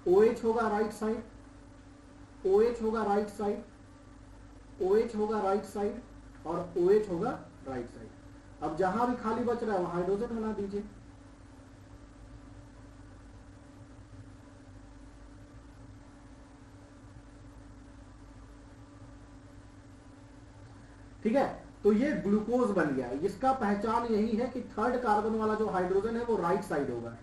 OH होगा राइट साइड, OH होगा राइट साइड, OH होगा राइट साइड और OH होगा राइट साइड। अब जहां भी खाली बच रहा है वहां हाइड्रोजन बना दीजिए। ठीक है, तो ये ग्लूकोज बन गया। इसका पहचान यही है कि 3rd कार्बन वाला जो हाइड्रोजन है वो राइट साइड होगा।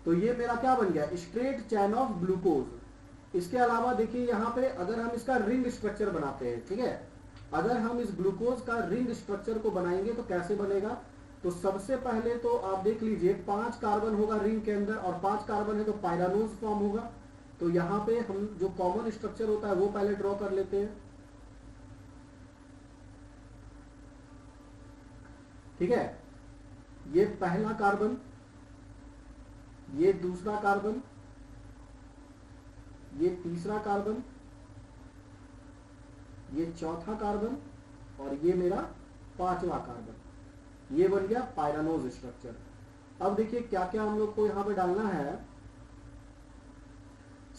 तो ये मेरा क्या बन गया, स्ट्रेट चैन ऑफ ग्लूकोज। इसके अलावा देखिए यहाँ पे अगर हम इसका रिंग स्ट्रक्चर बनाते हैं, ठीक है, अगर हम इस ग्लूकोज का रिंग स्ट्रक्चर को बनाएंगे तो कैसे बनेगा, तो सबसे पहले तो आप देख लीजिए 5 कार्बन होगा रिंग के अंदर और 5 कार्बन है तो पायरानोज फॉर्म होगा। तो यहाँ पे हम जो कॉमन स्ट्रक्चर होता है वो पहले ड्रॉ कर लेते हैं। ठीक है, ये पहला कार्बन, ये दूसरा कार्बन, ये तीसरा कार्बन, ये चौथा कार्बन और ये मेरा 5वां कार्बन। ये बन गया पायरानोज स्ट्रक्चर। अब देखिए क्या क्या हम लोग को यहां पे डालना है।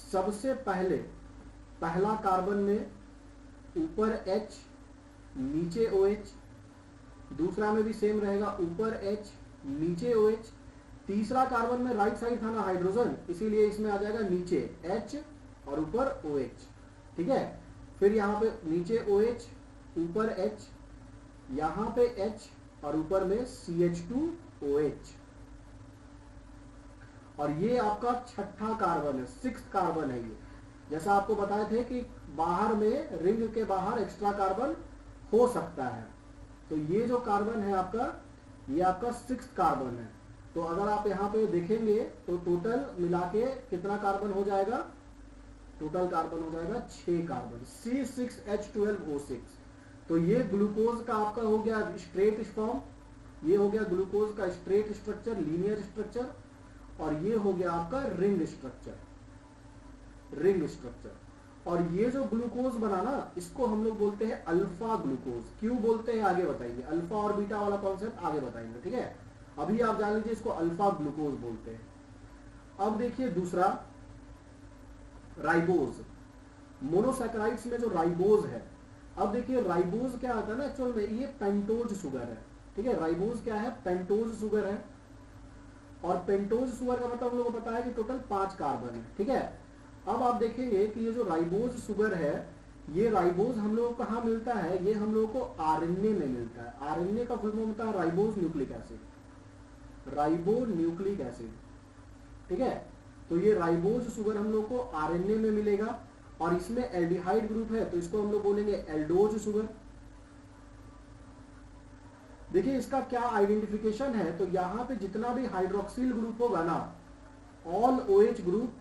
सबसे पहले पहला कार्बन में ऊपर H नीचे OH, दूसरा में भी सेम रहेगा, ऊपर H नीचे OH, तीसरा कार्बन में राइट साइड था ना हाइड्रोजन, इसीलिए इसमें आ जाएगा नीचे H और ऊपर OH। ठीक है, फिर यहाँ पे नीचे OH, ऊपर H, यहाँ पे H और ऊपर में CH2OH। और ये आपका 6ठा कार्बन है, 6th कार्बन है ये। जैसा आपको बताए थे कि बाहर में रिंग के बाहर एक्स्ट्रा कार्बन हो सकता है, तो ये जो कार्बन है आपका, ये आपका 6th कार्बन है। तो अगर आप यहाँ पे देखेंगे तो टोटल मिला के कितना कार्बन हो जाएगा, टोटल कार्बन हो जाएगा 6 कार्बन, C6H12O6। तो ये ग्लूकोज का आपका हो गया स्ट्रेट फॉर्म, ये हो गया ग्लूकोज का स्ट्रेट स्ट्रक्चर, लीनियर स्ट्रक्चर, और ये हो गया आपका रिंग स्ट्रक्चर, रिंग स्ट्रक्चर। और ये जो ग्लूकोज बना ना, इसको हम लोग बोलते हैं अल्फा ग्लूकोज। क्यों बोलते हैं आगे बताएंगे, अल्फा और बीटा वाला कॉन्सेप्ट आगे बताएंगे, ठीक है। अभी आप जान लीजिए इसको अल्फा ग्लूकोज बोलते हैं। अब देखिए दूसरा राइबोज, मोनोसैकेराइड्स में जो राइबोज है। अब देखिए राइबोज क्या आता है ना, एक्चुअल में ये पेंटोज शुगर है, ठीक है। राइबोज क्या है, पेंटोज शुगर है। और पेंटोज शुगर का मतलब हम लोगों को पता है कि टोटल 5 कार्बन है, ठीक है। अब आप देखेंगे कि ये जो राइबोज शुगर है, ये राइबोज हम लोग को कहाँ मिलता है, ये हम लोग को आरएनए में मिलता है। आरएनए का फुल फॉर्म होता है ribose nucleic acid, ribo nucleic acid, ठीक है। तो ये राइबोज शुगर हम लोग को आरएनए में मिलेगा, और इसमें एल्डिहाइड ग्रुप है तो इसको हम लोग बोलेंगे एल्डोज शुगर। देखिए इसका क्या आइडेंटिफिकेशन है, तो यहां पे जितना भी हाइड्रोक्सिल ग्रुप होगा ना, ऑल OH ग्रुप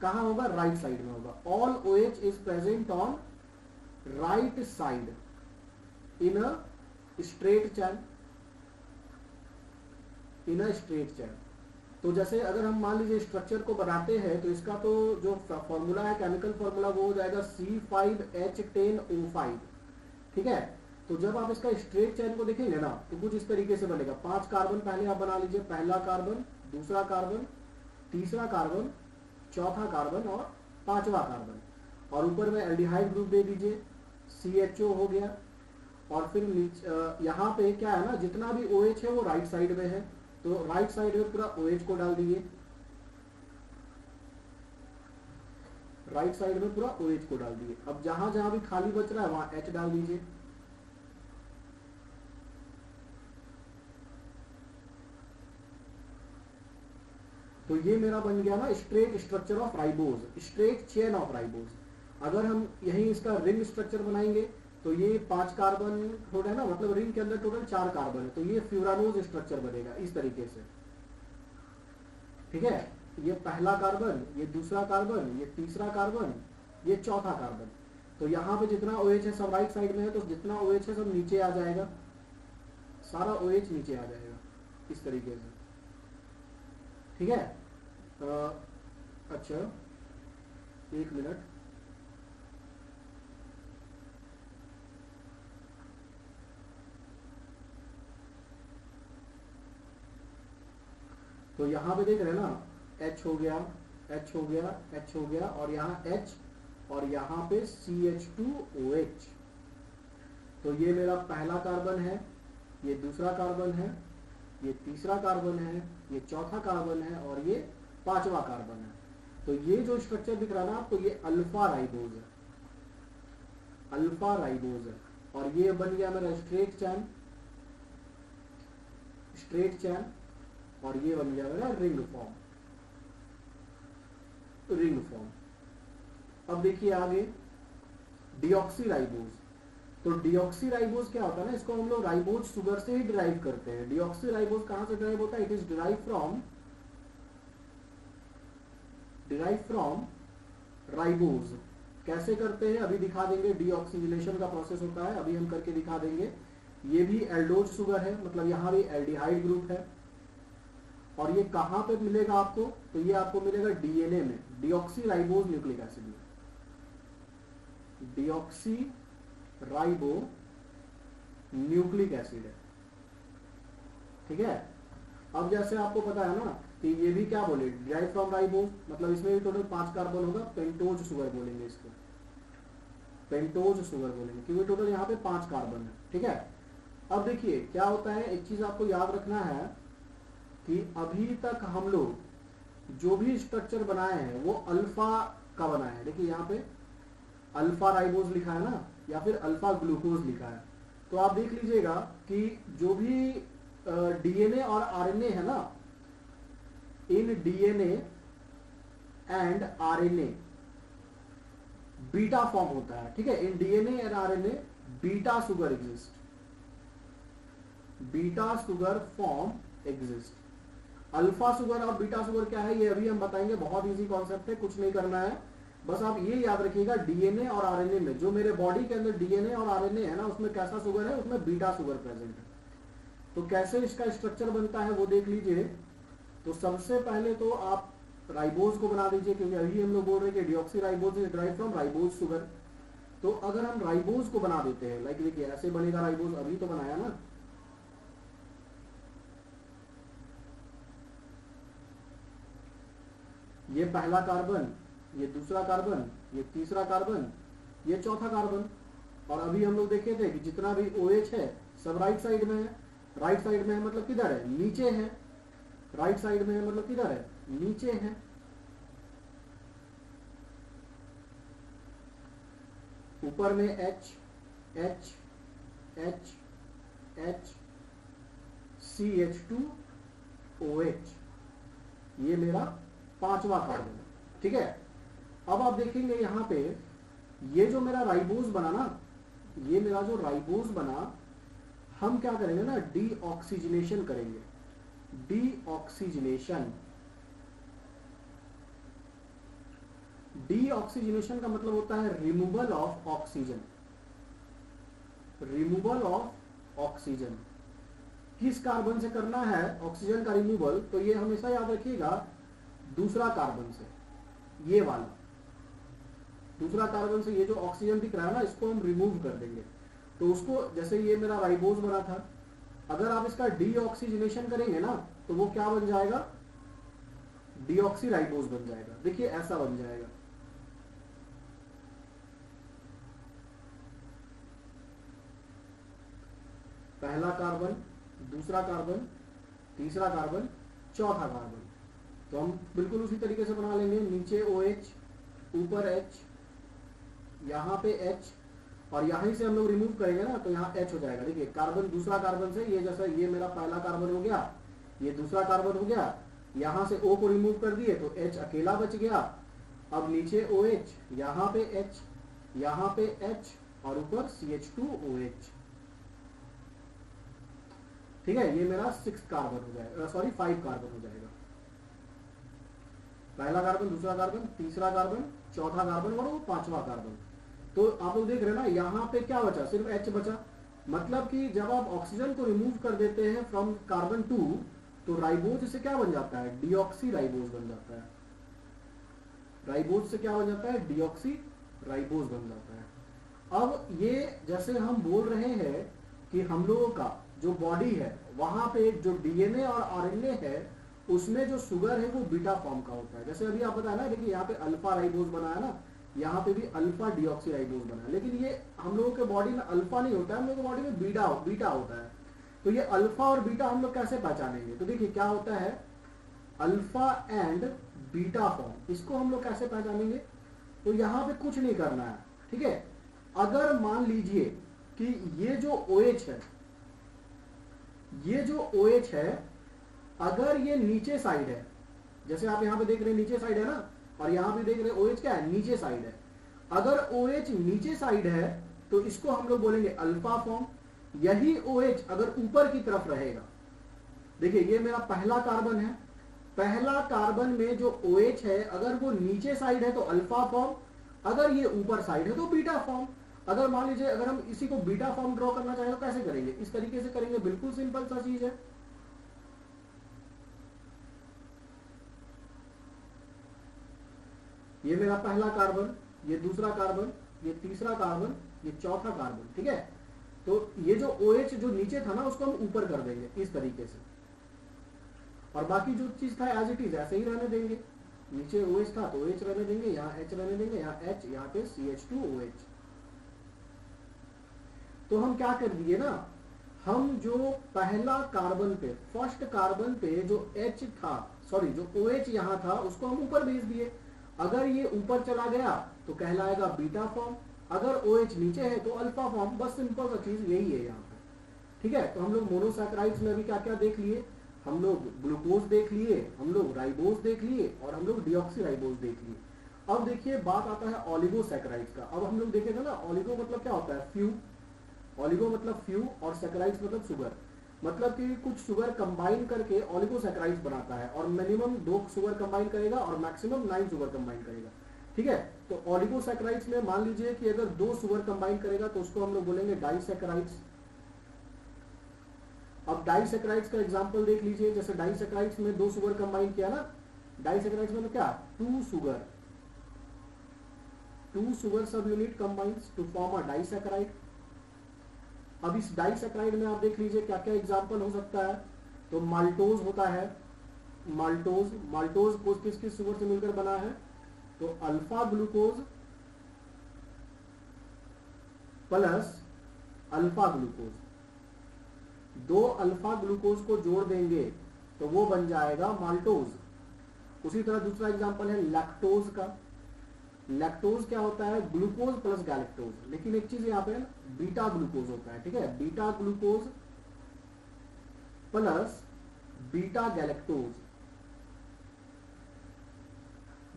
कहां होगा, राइट साइड में होगा। All OH is present on right side in a straight chain, in a straight chain. तो जैसे अगर हम मान लीजिए स्ट्रक्चर को बनाते हैं, तो इसका तो जो फॉर्मूला है, केमिकल फॉर्मूला, वो हो जाएगा C5H10O5, ठीक है। तो जब आप इसका स्ट्रेट चैन को देखेंगे ना, तो कुछ इस तरीके से बनेगा। 5 कार्बन पहले आप बना लीजिए, पहला कार्बन, दूसरा कार्बन, तीसरा कार्बन, चौथा कार्बन और 5वां कार्बन, और ऊपर में एल्डिहाइड ग्रुप दे दीजिए, CHO हो गया। और फिर यहाँ पे क्या है ना, जितना भी OH है वो राइट साइड में है, तो राइट साइड में पूरा OH को डाल दीजिए, राइट साइड में पूरा OH को डाल दीजिए। अब जहां जहां भी खाली बच रहा है वहां H डाल दीजिए। तो ये मेरा बन गया ना straight structure of ribose, straight chain of ribose. अगर हम यही इसका रिंग स्ट्रक्चर बनाएंगे, तो ये 5 कार्बन हो रहा है ना, मतलब रिंग के अंदर टोटल 4 कार्बन है, तो ये फ्यूरानोज स्ट्रक्चर बनेगा इस तरीके से, ठीक है। ये पहला कार्बन, ये दूसरा कार्बन, ये तीसरा कार्बन, ये चौथा कार्बन। तो यहाँ पे जितना OH है सब राइट साइड में है, तो जितना OH है सब नीचे आ जाएगा, सारा OH नीचे आ जाएगा इस तरीके से, ठीक है। अच्छा 1 मिनट, तो यहां पे देख रहे हैं ना, H हो गया, H हो गया, H हो गया, और यहाँ H, और यहाँ पे CH2OH। तो ये मेरा पहला कार्बन है, ये दूसरा कार्बन है, ये तीसरा कार्बन है, ये चौथा कार्बन है, और ये 5वां कार्बन है। तो ये जो स्ट्रक्चर दिख रहा है ना आपको, ये अल्फा राइबोज है, अल्फा राइबोज है। और ये बन गया मेरा स्ट्रेट चैन, स्ट्रेट चैन, और ये बन गया मेरा रिंग फॉर्म, रिंग फॉर्म। अब देखिए आगे डिऑक्सी राइबोज। तो डिऑक्सी राइबोज क्या होता है ना, इसको हम लोग राइबोज शुगर से ही डिराइव करते हैं। डिऑक्सी राइबोज कहां से डिराइव होता है, it is derive from ribose. कैसे करते हैं अभी दिखा देंगे, डीऑक्सीजिनेशन का प्रोसेस होता है, अभी हम करके दिखा देंगे। ये भी एल्डोज शुगर है, मतलब यहां भी एल्डिहाइड ग्रुप है। और ये कहां पे मिलेगा आपको, तो ये आपको मिलेगा डीएनए में, डीऑक्सी राइबोज न्यूक्लिक एसिड में, डीऑक्सी राइबो न्यूक्लिक एसिड है, ठीक है। अब जैसे आपको पता है ना कि ये भी क्या बोले, डिराइव फ्रॉम राइबोज, मतलब इसमें भी टोटल 5 कार्बन होगा, पेंटोज शुगर बोलेंगे इसको, पेंटोज शुगर बोलेंगे, क्योंकि टोटल यहाँ पे 5 कार्बन है, ठीक है। अब देखिए क्या होता है, एक चीज आपको याद रखना है कि अभी तक हम लोग जो भी स्ट्रक्चर बनाए हैं वो अल्फा का बनाया है। देखिए यहाँ पे अल्फा राइबोज लिखा है ना, या फिर अल्फा ग्लूकोज लिखा है। तो आप देख लीजिएगा कि जो भी डीएनए और आरएनए है ना, in DNA and RNA beta form होता है, ठीक है। In DNA and RNA beta sugar exist, beta sugar form exist. Alpha sugar और बीटा शुगर क्या है ये अभी हम बताएंगे, बहुत इजी कॉन्सेप्ट है, कुछ नहीं करना है, बस आप ये याद रखिएगा डीएनए और आरएनए में, जो मेरे बॉडी के अंदर डीएनए और आरएनए है ना, उसमें कैसा शुगर है, उसमें बीटा शुगर प्रेजेंट है। तो कैसे इसका स्ट्रक्चर बनता है वो देख लीजिए। तो सबसे पहले तो आप राइबोज को बना दीजिए, क्योंकि अभी हम लोग बोल रहे हैं कि deoxy ribose is drive from ribose sugar. तो अगर हम राइबोज को बना देते हैं, लाइक देखिए ऐसे बनेगा राइबोज, अभी तो बनाया ना, ये पहला कार्बन, ये दूसरा कार्बन, ये तीसरा कार्बन, ये चौथा कार्बन। और अभी हम लोग देखे थे कि जितना भी OH है सब राइट साइड में है। राइट साइड में है मतलब किधर है, नीचे है। राइट साइड में है मतलब किधर है, नीचे है। ऊपर में H H H H CH2 OH, ये मेरा पांचवा कार्बन है, ठीक है। अब आप देखेंगे यहां पे ये जो मेरा राइबोज बना ना, ये मेरा जो राइबोज बना, हम क्या करेंगे ना, डीऑक्सीजनेशन करेंगे। डीऑक्सीजनेशन, डीऑक्सीजनेशन का मतलब होता है removal of oxygen. Removal of oxygen किस कार्बन से करना है ऑक्सीजन का रिमूवल, तो ये हमेशा याद रखिएगा दूसरा कार्बन से, ये वाला दूसरा कार्बन से, ये जो ऑक्सीजन दिख रहा है ना, इसको हम रिमूव कर देंगे। तो उसको, जैसे ये मेरा राइबोज बना था, अगर आप इसका डीऑक्सीजनेशन करेंगे ना, तो वो क्या बन जाएगा, डीऑक्सी राइबोज बन जाएगा। देखिए ऐसा बन जाएगा। पहला कार्बन, दूसरा कार्बन, तीसरा कार्बन, चौथा कार्बन। तो हम बिल्कुल उसी तरीके से बना लेंगे। नीचे OH, ऊपर H, यहां पे H, और यहीं से हम लोग रिमूव करेंगे ना, तो यहाँ H हो जाएगा। देखिए कार्बन, दूसरा कार्बन से, ये जैसा ये मेरा पहला कार्बन हो गया, ये दूसरा कार्बन हो गया, यहां से O को रिमूव कर दिए तो H अकेला बच गया। अब नीचे OH, यहाँ पे H, यहाँ पे H, और ऊपर CH2OH, ठीक है। ये मेरा 6 कार्बन हो जाएगा, सॉरी 5 कार्बन हो जाएगा। पहला कार्बन, दूसरा कार्बन, तीसरा कार्बन, चौथा कार्बन और वो पांचवा कार्बन। तो आप लोग देख रहे हैं ना, यहाँ पे क्या बचा, सिर्फ H बचा। मतलब कि जब आप ऑक्सीजन को रिमूव कर देते हैं फ्रॉम कार्बन 2, तो राइबोज से क्या बन जाता है, डीऑक्सी राइबोज बन जाता है। राइबोज से क्या बन जाता है, डीऑक्सी राइबोज बन जाता है। अब ये जैसे हम बोल रहे हैं कि हम लोगों का जो बॉडी है, वहां पे जो डीएनए और आरएनए है, उसमें जो शुगर है वो बीटा फॉर्म का होता है। जैसे अभी आप बताया ना, देखिए यहाँ पे अल्फा राइबोज बना है ना, यहाँ पे भी अल्फा डीऑक्सी राइबोज बना है, लेकिन ये हम लोगों के बॉडी में अल्फा नहीं होता है, हम लोगों के बॉडी में बीटा होता है। तो ये अल्फा और बीटा हम लोग कैसे पहचानेंगे, तो देखिए क्या होता है, अल्फा एंड बीटा फॉर्म, इसको हम लोग कैसे पहचानेंगे। तो यहाँ पे कुछ नहीं करना है, ठीक है। अगर मान लीजिए कि ये जो OH है, ये जो OH है, अगर ये नीचे साइड है, जैसे आप यहां पे देख रहे हैं नीचे साइड है ना, और यहां पे देख रहे हैं OH क्या है, नीचे साइड है। अगर OH नीचे साइड है तो इसको हम लोग बोलेंगे अल्फा फॉर्म। यही OH अगर ऊपर की तरफ रहेगा, देखिए ये मेरा पहला कार्बन है, पहला कार्बन में जो OH है अगर वो नीचे साइड है तो अल्फा फॉर्म, अगर ये ऊपर साइड है तो बीटा फॉर्म। अगर मान लीजिए अगर हम इसी को बीटा फॉर्म ड्रॉ करना चाहें तो कैसे करेंगे, इस तरीके से करेंगे, बिल्कुल सिंपल सा चीज है। ये मेरा पहला कार्बन, ये दूसरा कार्बन, ये तीसरा कार्बन, ये चौथा कार्बन, ठीक है। तो ये जो OH जो नीचे था ना, उसको हम ऊपर कर देंगे इस तरीके से, और बाकी जो चीज था एज इट इज ऐसे ही रहने देंगे। नीचे OH था तो OH रहने देंगे, यहाँ H रहने देंगे, यहाँ H, यहाँ पे CH2OH। तो हम क्या कर दिए ना, हम जो पहला कार्बन पे, फर्स्ट कार्बन पे जो H था, सॉरी जो OH यहाँ था, उसको हम ऊपर भेज दिए। अगर ये ऊपर चला गया तो कहलाएगा बीटा फॉर्म, अगर OH नीचे है तो अल्फा फॉर्म। बस सिंपल सा चीज यही है यहाँ पे, ठीक है। तो हम लोग मोनोसैकेराइड्स में अभी क्या क्या देख लिए, हम लोग ग्लूकोज देख लिए, हम लोग राइबोज देख लिए, और हम लोग डीऑक्सी राइबोज देख लिए। अब देखिए बात आता है ऑलिगोसैकेराइड्स का। अब हम लोग देखेंगे ना, ऑलिगो मतलब क्या होता है, फ्यू। ऑलिगो मतलब फ्यू और सैकेराइड्स मतलब शुगर। मतलब कि कुछ शुगर कंबाइन करके ओलिगोसैकेराइड्स बनाता है, और मिनिमम 2 शुगर कंबाइन करेगा और मैक्सिमम 9 शुगर कंबाइन करेगा। ठीक है, तो ओलिगोसैकेराइड्स में मान लीजिए कि अगर 2 शुगर कंबाइन करेगा तो उसको हम लोग बोलेंगे डाइसैकेराइड्स। अब डाइसैकेराइड्स का एग्जांपल देख लीजिए, जैसे डाइसैकेराइड्स में 2 शुगर कंबाइन किया ना, डाइसैकेराइड्स में क्या 2 शुगर सब unit combines to form a disaccharide. अब इस डाइसैकेराइड में आप देख लीजिए क्या क्या एग्जांपल हो सकता है। तो माल्टोज होता है, माल्टोज को किस किस शुगर से मिलकर बना है, तो alpha glucose plus alpha glucose, 2 alpha glucose को जोड़ देंगे तो वो बन जाएगा माल्टोज। उसी तरह दूसरा एग्जांपल है लैक्टोज का। लैक्टोज क्या होता है, ग्लूकोज प्लस गैलेक्टोज, लेकिन एक चीज यहाँ पे बीटा ग्लूकोज होता है। ठीक है, beta glucose plus beta galactose,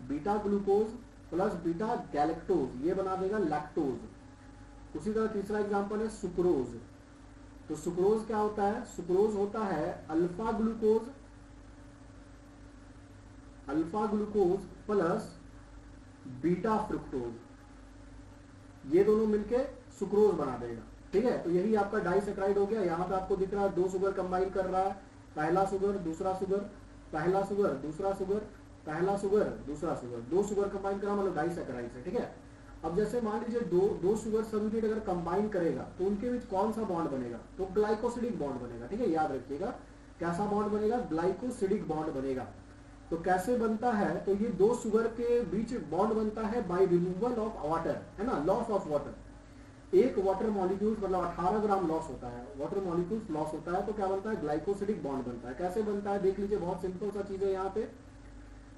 beta glucose plus beta galactose, ये बना देगा लैक्टोज। उसी तरह तीसरा एग्जांपल है सुक्रोज। तो सुक्रोज क्या होता है, सुक्रोज होता है alpha glucose plus beta fructose, ये दोनों मिलके सुक्रोज बना देगा। ठीक है, तो यही आपका डाइसैकेराइड हो गया। यहाँ पे आपको दिख रहा है 2 शुगर कंबाइन कर रहा है, पहला शुगर दूसरा शुगर, पहला शुगर दूसरा शुगर, पहला शुगर दूसरा शुगर, 2 शुगर कंबाइन करा मतलब डाइसैकेराइड है। ठीक है, अब जैसे मान लीजिए दो शुगर सब यूनिट अगर कंबाइन करेगा तो उनके बीच कौन सा बॉन्ड बनेगा, तो ग्लाइकोसिडिक बॉन्ड बनेगा। ठीक है, याद रखिएगा कैसा बॉन्ड बनेगा, ग्लाइकोसिडिक बॉन्ड बनेगा। तो कैसे बनता है, तो ये 2 शुगर के बीच बॉन्ड बनता है बाय रिमूवल ऑफ वाटर, है ना, लॉस ऑफ वाटर। एक वाटर मॉलिक्यूल मतलब 18 ग्राम लॉस होता है, वाटर मॉलिक्यूल्स लॉस होता है, तो क्या बनता है, ग्लाइकोसिडिक बॉन्ड बनता है। कैसे बनता है देख लीजिए, बहुत सिंपल सा चीज है। यहाँ पे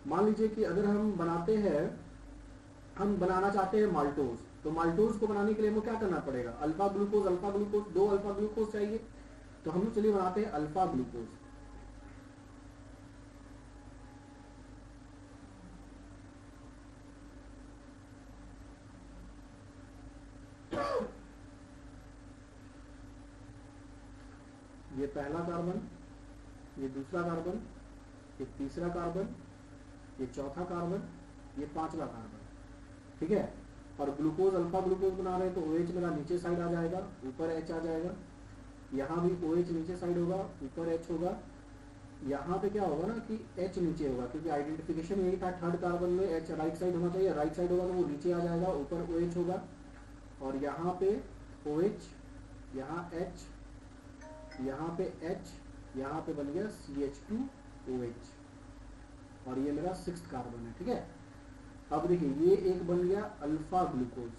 मान लीजिए कि अगर हम बनाना चाहते हैं माल्टोज, तो माल्टोज को बनाने के लिए हमें क्या करना पड़ेगा, अल्फा ग्लूकोज 2 अल्फा ग्लूकोज चाहिए। तो हम चलिए बनाते हैं अल्फा ग्लूकोज। ये पहला कार्बन, ये दूसरा कार्बन, ये तीसरा कार्बन, ये चौथा कार्बन, ये 5वां कार्बन। ठीक है, और ग्लूकोज अल्फा ग्लूकोज बना रहे हैं तो OH मेरा नीचे साइड आ जाएगा, ऊपर H आ जाएगा। यहाँ भी OH नीचे साइड होगा, ऊपर H होगा। यहाँ पे क्या होगा ना कि H नीचे होगा, क्योंकि आइडेंटिफिकेशन यही था थर्ड कार्बन में H राइट साइड होना चाहिए, राइट साइड होगा तो वो नीचे आ जाएगा, ऊपर OH होगा। और यहाँ पे OH, यहाँ H, यहाँ पे H, यहाँ पे बन गया CH2OH, और ये मेरा 6th कार्बन है। ठीक है, अब देखिए ये एक बन गया अल्फा ग्लूकोज।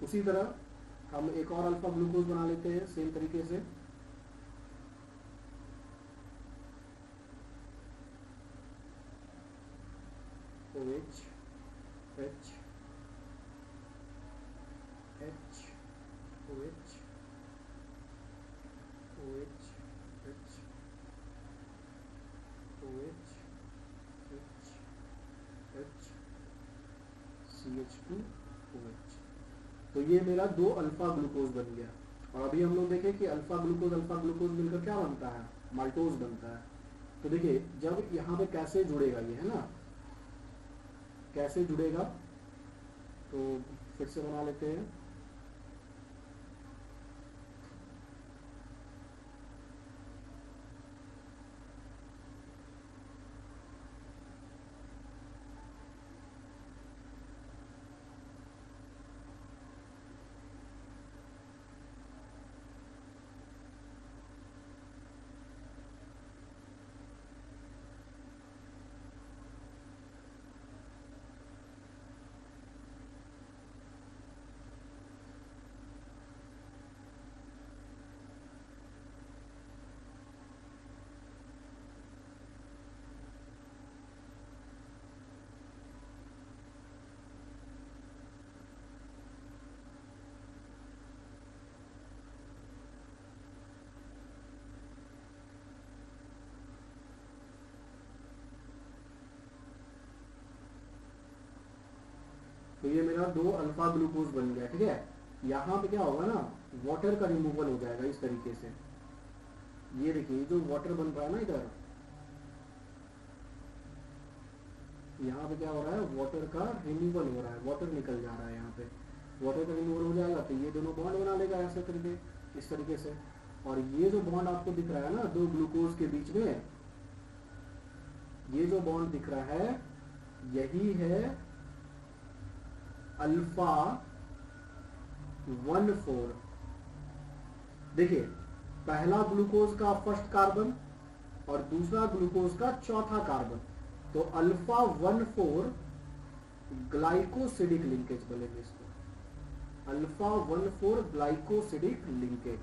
उसी तरह हम एक और अल्फा ग्लूकोज बना लेते हैं सेम तरीके से। OH, H, H, OH, OH, H, OH, H, CH2OH। तो ये मेरा 2 अल्फा ग्लूकोज बन गया। और अभी हम लोग देखें कि अल्फा ग्लूकोज मिलकर क्या बनता है, माल्टोज बनता है। तो देखिए जब यहाँ पे कैसे जुड़ेगा ये, है ना, कैसे जुड़ेगा, तो फिर से बना लेते हैं। तो ये मेरा 2 अल्फा ग्लूकोज बन गया। ठीक है, यहाँ पे क्या होगा ना, वाटर का रिमूवल हो जाएगा इस तरीके से। ये देखिए जो वाटर बन रहा है ना इधर, यहाँ पे क्या हो रहा है, वाटर का रिमूवल हो रहा है, वाटर निकल जा रहा है। यहाँ पे वाटर का रिमूवल हो जाएगा तो ये दोनों बॉन्ड बना लेगा ऐसे करके, इस तरीके से। और ये जो बॉन्ड आपको दिख रहा है ना दो ग्लूकोज के बीच में, ये जो बॉन्ड दिख रहा है यही है अल्फा 1,4। देखिए पहला ग्लूकोज का फर्स्ट कार्बन और दूसरा ग्लूकोज का चौथा कार्बन, तो अल्फा 1,4 ग्लाइकोसिडिक लिंकेज बोलेंगे इसको, अल्फा 1,4 ग्लाइकोसिडिक लिंकेज।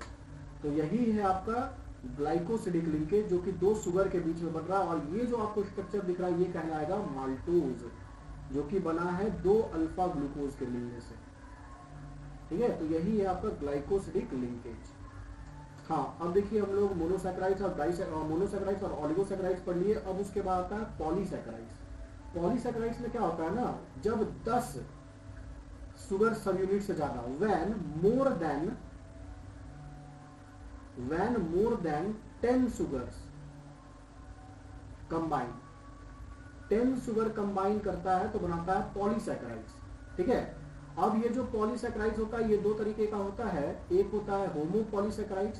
तो यही है आपका ग्लाइकोसिडिक लिंकेज जो कि दो शुगर के बीच में बन रहा है। और ये जो आपको स्ट्रक्चर दिख रहा है ये कहलाएगा माल्टोज, जो कि बना है दो अल्फा ग्लूकोज के मिलने से। ठीक है, तो यही है आपका ग्लाइकोसिडिक लिंकेज। हाँ, अब देखिए हम लोग मोनोसैकेराइड्स और मोनोसैकेराइड्स और ओलिगोसैकेराइड्स पढ़ लिए। अब उसके बाद आता है पॉलीसैकेराइड्स। पॉलीसैकेराइड्स में क्या होता है ना, जब 10 शुगर सब यूनिट से ज्यादा, when more than 10 sugars combine, 10 sugar combine करता है तो बनाता है पॉलीसैकेराइड्स। ठीक है, अब ये जो पॉलीसैकेराइड्स होता है ये दो तरीके का होता है। एक होता है होमोपॉलीसैकेराइड्स,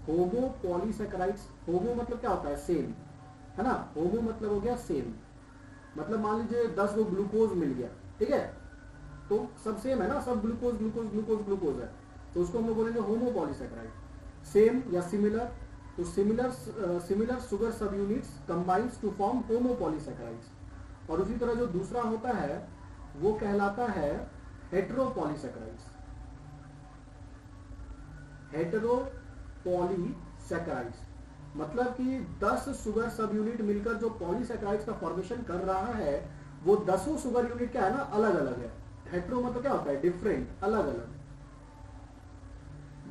होमोपॉलीसैकेराइड्स, होमो मतलब क्या होता है, सेम, है ना। होमो मतलब हो गया सेम, मतलब मान लीजिए 10 को ग्लूकोज मिल गया, ठीक है, तो सब सेम है ना, सब ग्लूकोज ग्लूकोज ग्लूकोज ग्लूकोज है, तो उसको हम लोग बोलेंगे होमोपॉलीसैकेराइड। सेम या सिमिलर, तो सिमिलर शुगर सब यूनिट्स कंबाइंस टू फॉर्म होमोपॉलीसैकेराइड्स। और उसी तरह जो दूसरा होता है वो कहलाता है हेटेरोपॉलीसैकेराइड्स, हेटेरोपॉलीसैकेराइड्स मतलब कि 10 शुगर सब यूनिट मिलकर जो पॉलीसैकेराइड्स का फॉर्मेशन कर रहा है वो 10 शुगर यूनिट क्या है ना, अलग अलग है। हेटेरो मतलब क्या होता है, डिफरेंट, अलग अलग।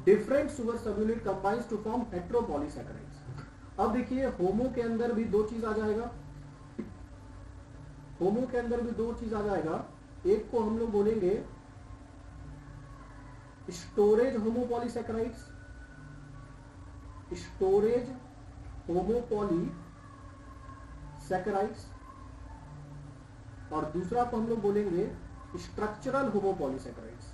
डिफरेंट शुगर सब unit combines to form heteropolysaccharides. अब देखिए होमो के अंदर भी दो चीज आ जाएगा, होमो के अंदर भी दो चीज आ जाएगा। एक को हम लोग बोलेंगे स्टोरेज होमोपॉलीसैकेराइड्स, स्टोरेज होमोपॉलीसैकेराइड्स, और दूसरा को हम लोग बोलेंगे स्ट्रक्चरल होमोपॉलीसैकेराइड्स,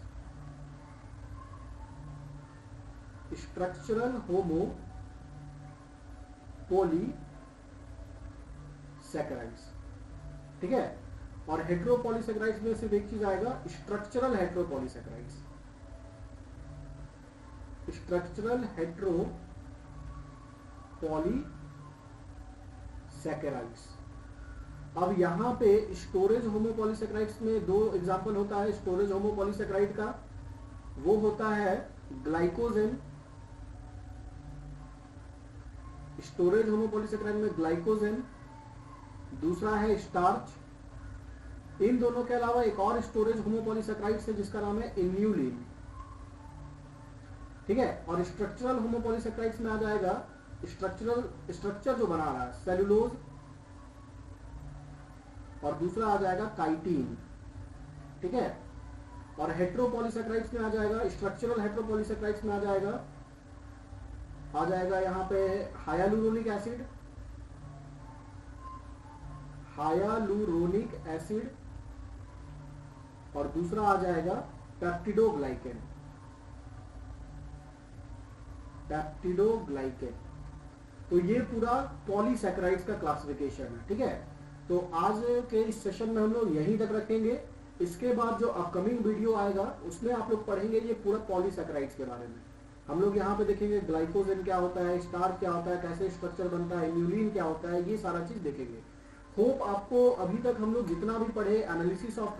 स्ट्रक्चरल होमोपॉलीसैकेराइड्स। ठीक है, और हेटेरोपॉलीसैकेराइड्स में सिर्फ एक चीज आएगा, स्ट्रक्चरल हेटेरोपॉलीसैकेराइड्स, स्ट्रक्चरल हेटेरोपॉलीसैकेराइड्स। अब यहां पे स्टोरेज होमोपॉलीसैकेराइड्स में दो एग्जांपल होता है स्टोरेज होमोपॉलीसैकेराइड का, वो होता है ग्लाइकोजेन, स्टोरेज होमोपॉलीसैकेराइड में ग्लाइकोजेन, दूसरा है स्टार्च। इन दोनों के अलावा एक और स्टोरेज होमोपॉलीसैकेराइड है जिसका नाम है इन्यूलिन। ठीक है, और स्ट्रक्चरल होमोपॉलीसैकेराइड्स में आ जाएगा स्ट्रक्चर जो बना रहा है सेलुलोज, और दूसरा आ जाएगा काइटिन। ठीक है, और हेटेरोपॉलीसैकेराइड्स में आ जाएगा, स्ट्रक्चरल हेटेरोपॉलीसैकेराइड्स में आ जाएगा यहाँ पे हाइयालुरोनिक एसिड, हाइयालुरोनिक एसिड, और दूसरा आ जाएगा पेप्टिडोग्लाइकेन, पेप्टिडोग्लाइकेन। तो ये पूरा पॉलीसैकेराइड्स का क्लासिफिकेशन है। ठीक है, तो आज के इस सेशन में हम लोग यहीं तक रखेंगे। इसके बाद जो अपकमिंग वीडियो आएगा उसमें आप लोग पढ़ेंगे ये पूरा पॉलीसैकेराइड्स के बारे में। हम लोग यहाँ पे देखेंगे ग्लाइकोजेन क्या होता है, स्टार्च क्या होता है, कैसे स्ट्रक्चर बनता है, इन्यूलिन क्या होता है, ये सारा चीज देखेंगे। होप आपको अभी तक हम लोग जितना भी पढ़े एनालिसिस ऑफ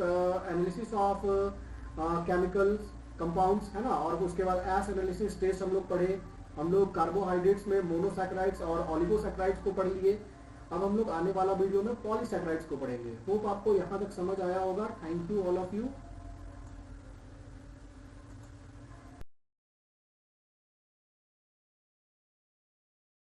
केमिकल्स कंपाउंड्स, है ना, और उसके बाद एस एनालिसिस टेस्ट हम लोग पढ़े। हम लोग कार्बोहाइड्रेट्स में मोनोसैकेराइड्स और ओलिगोसैकेराइड्स को पढ़ लिए। अब हम लोग आने वाला वीडियो में पॉलीसैकेराइड्स को पढ़ेंगे। होप आपको यहाँ तक समझ आया होगा। Thank you all of you.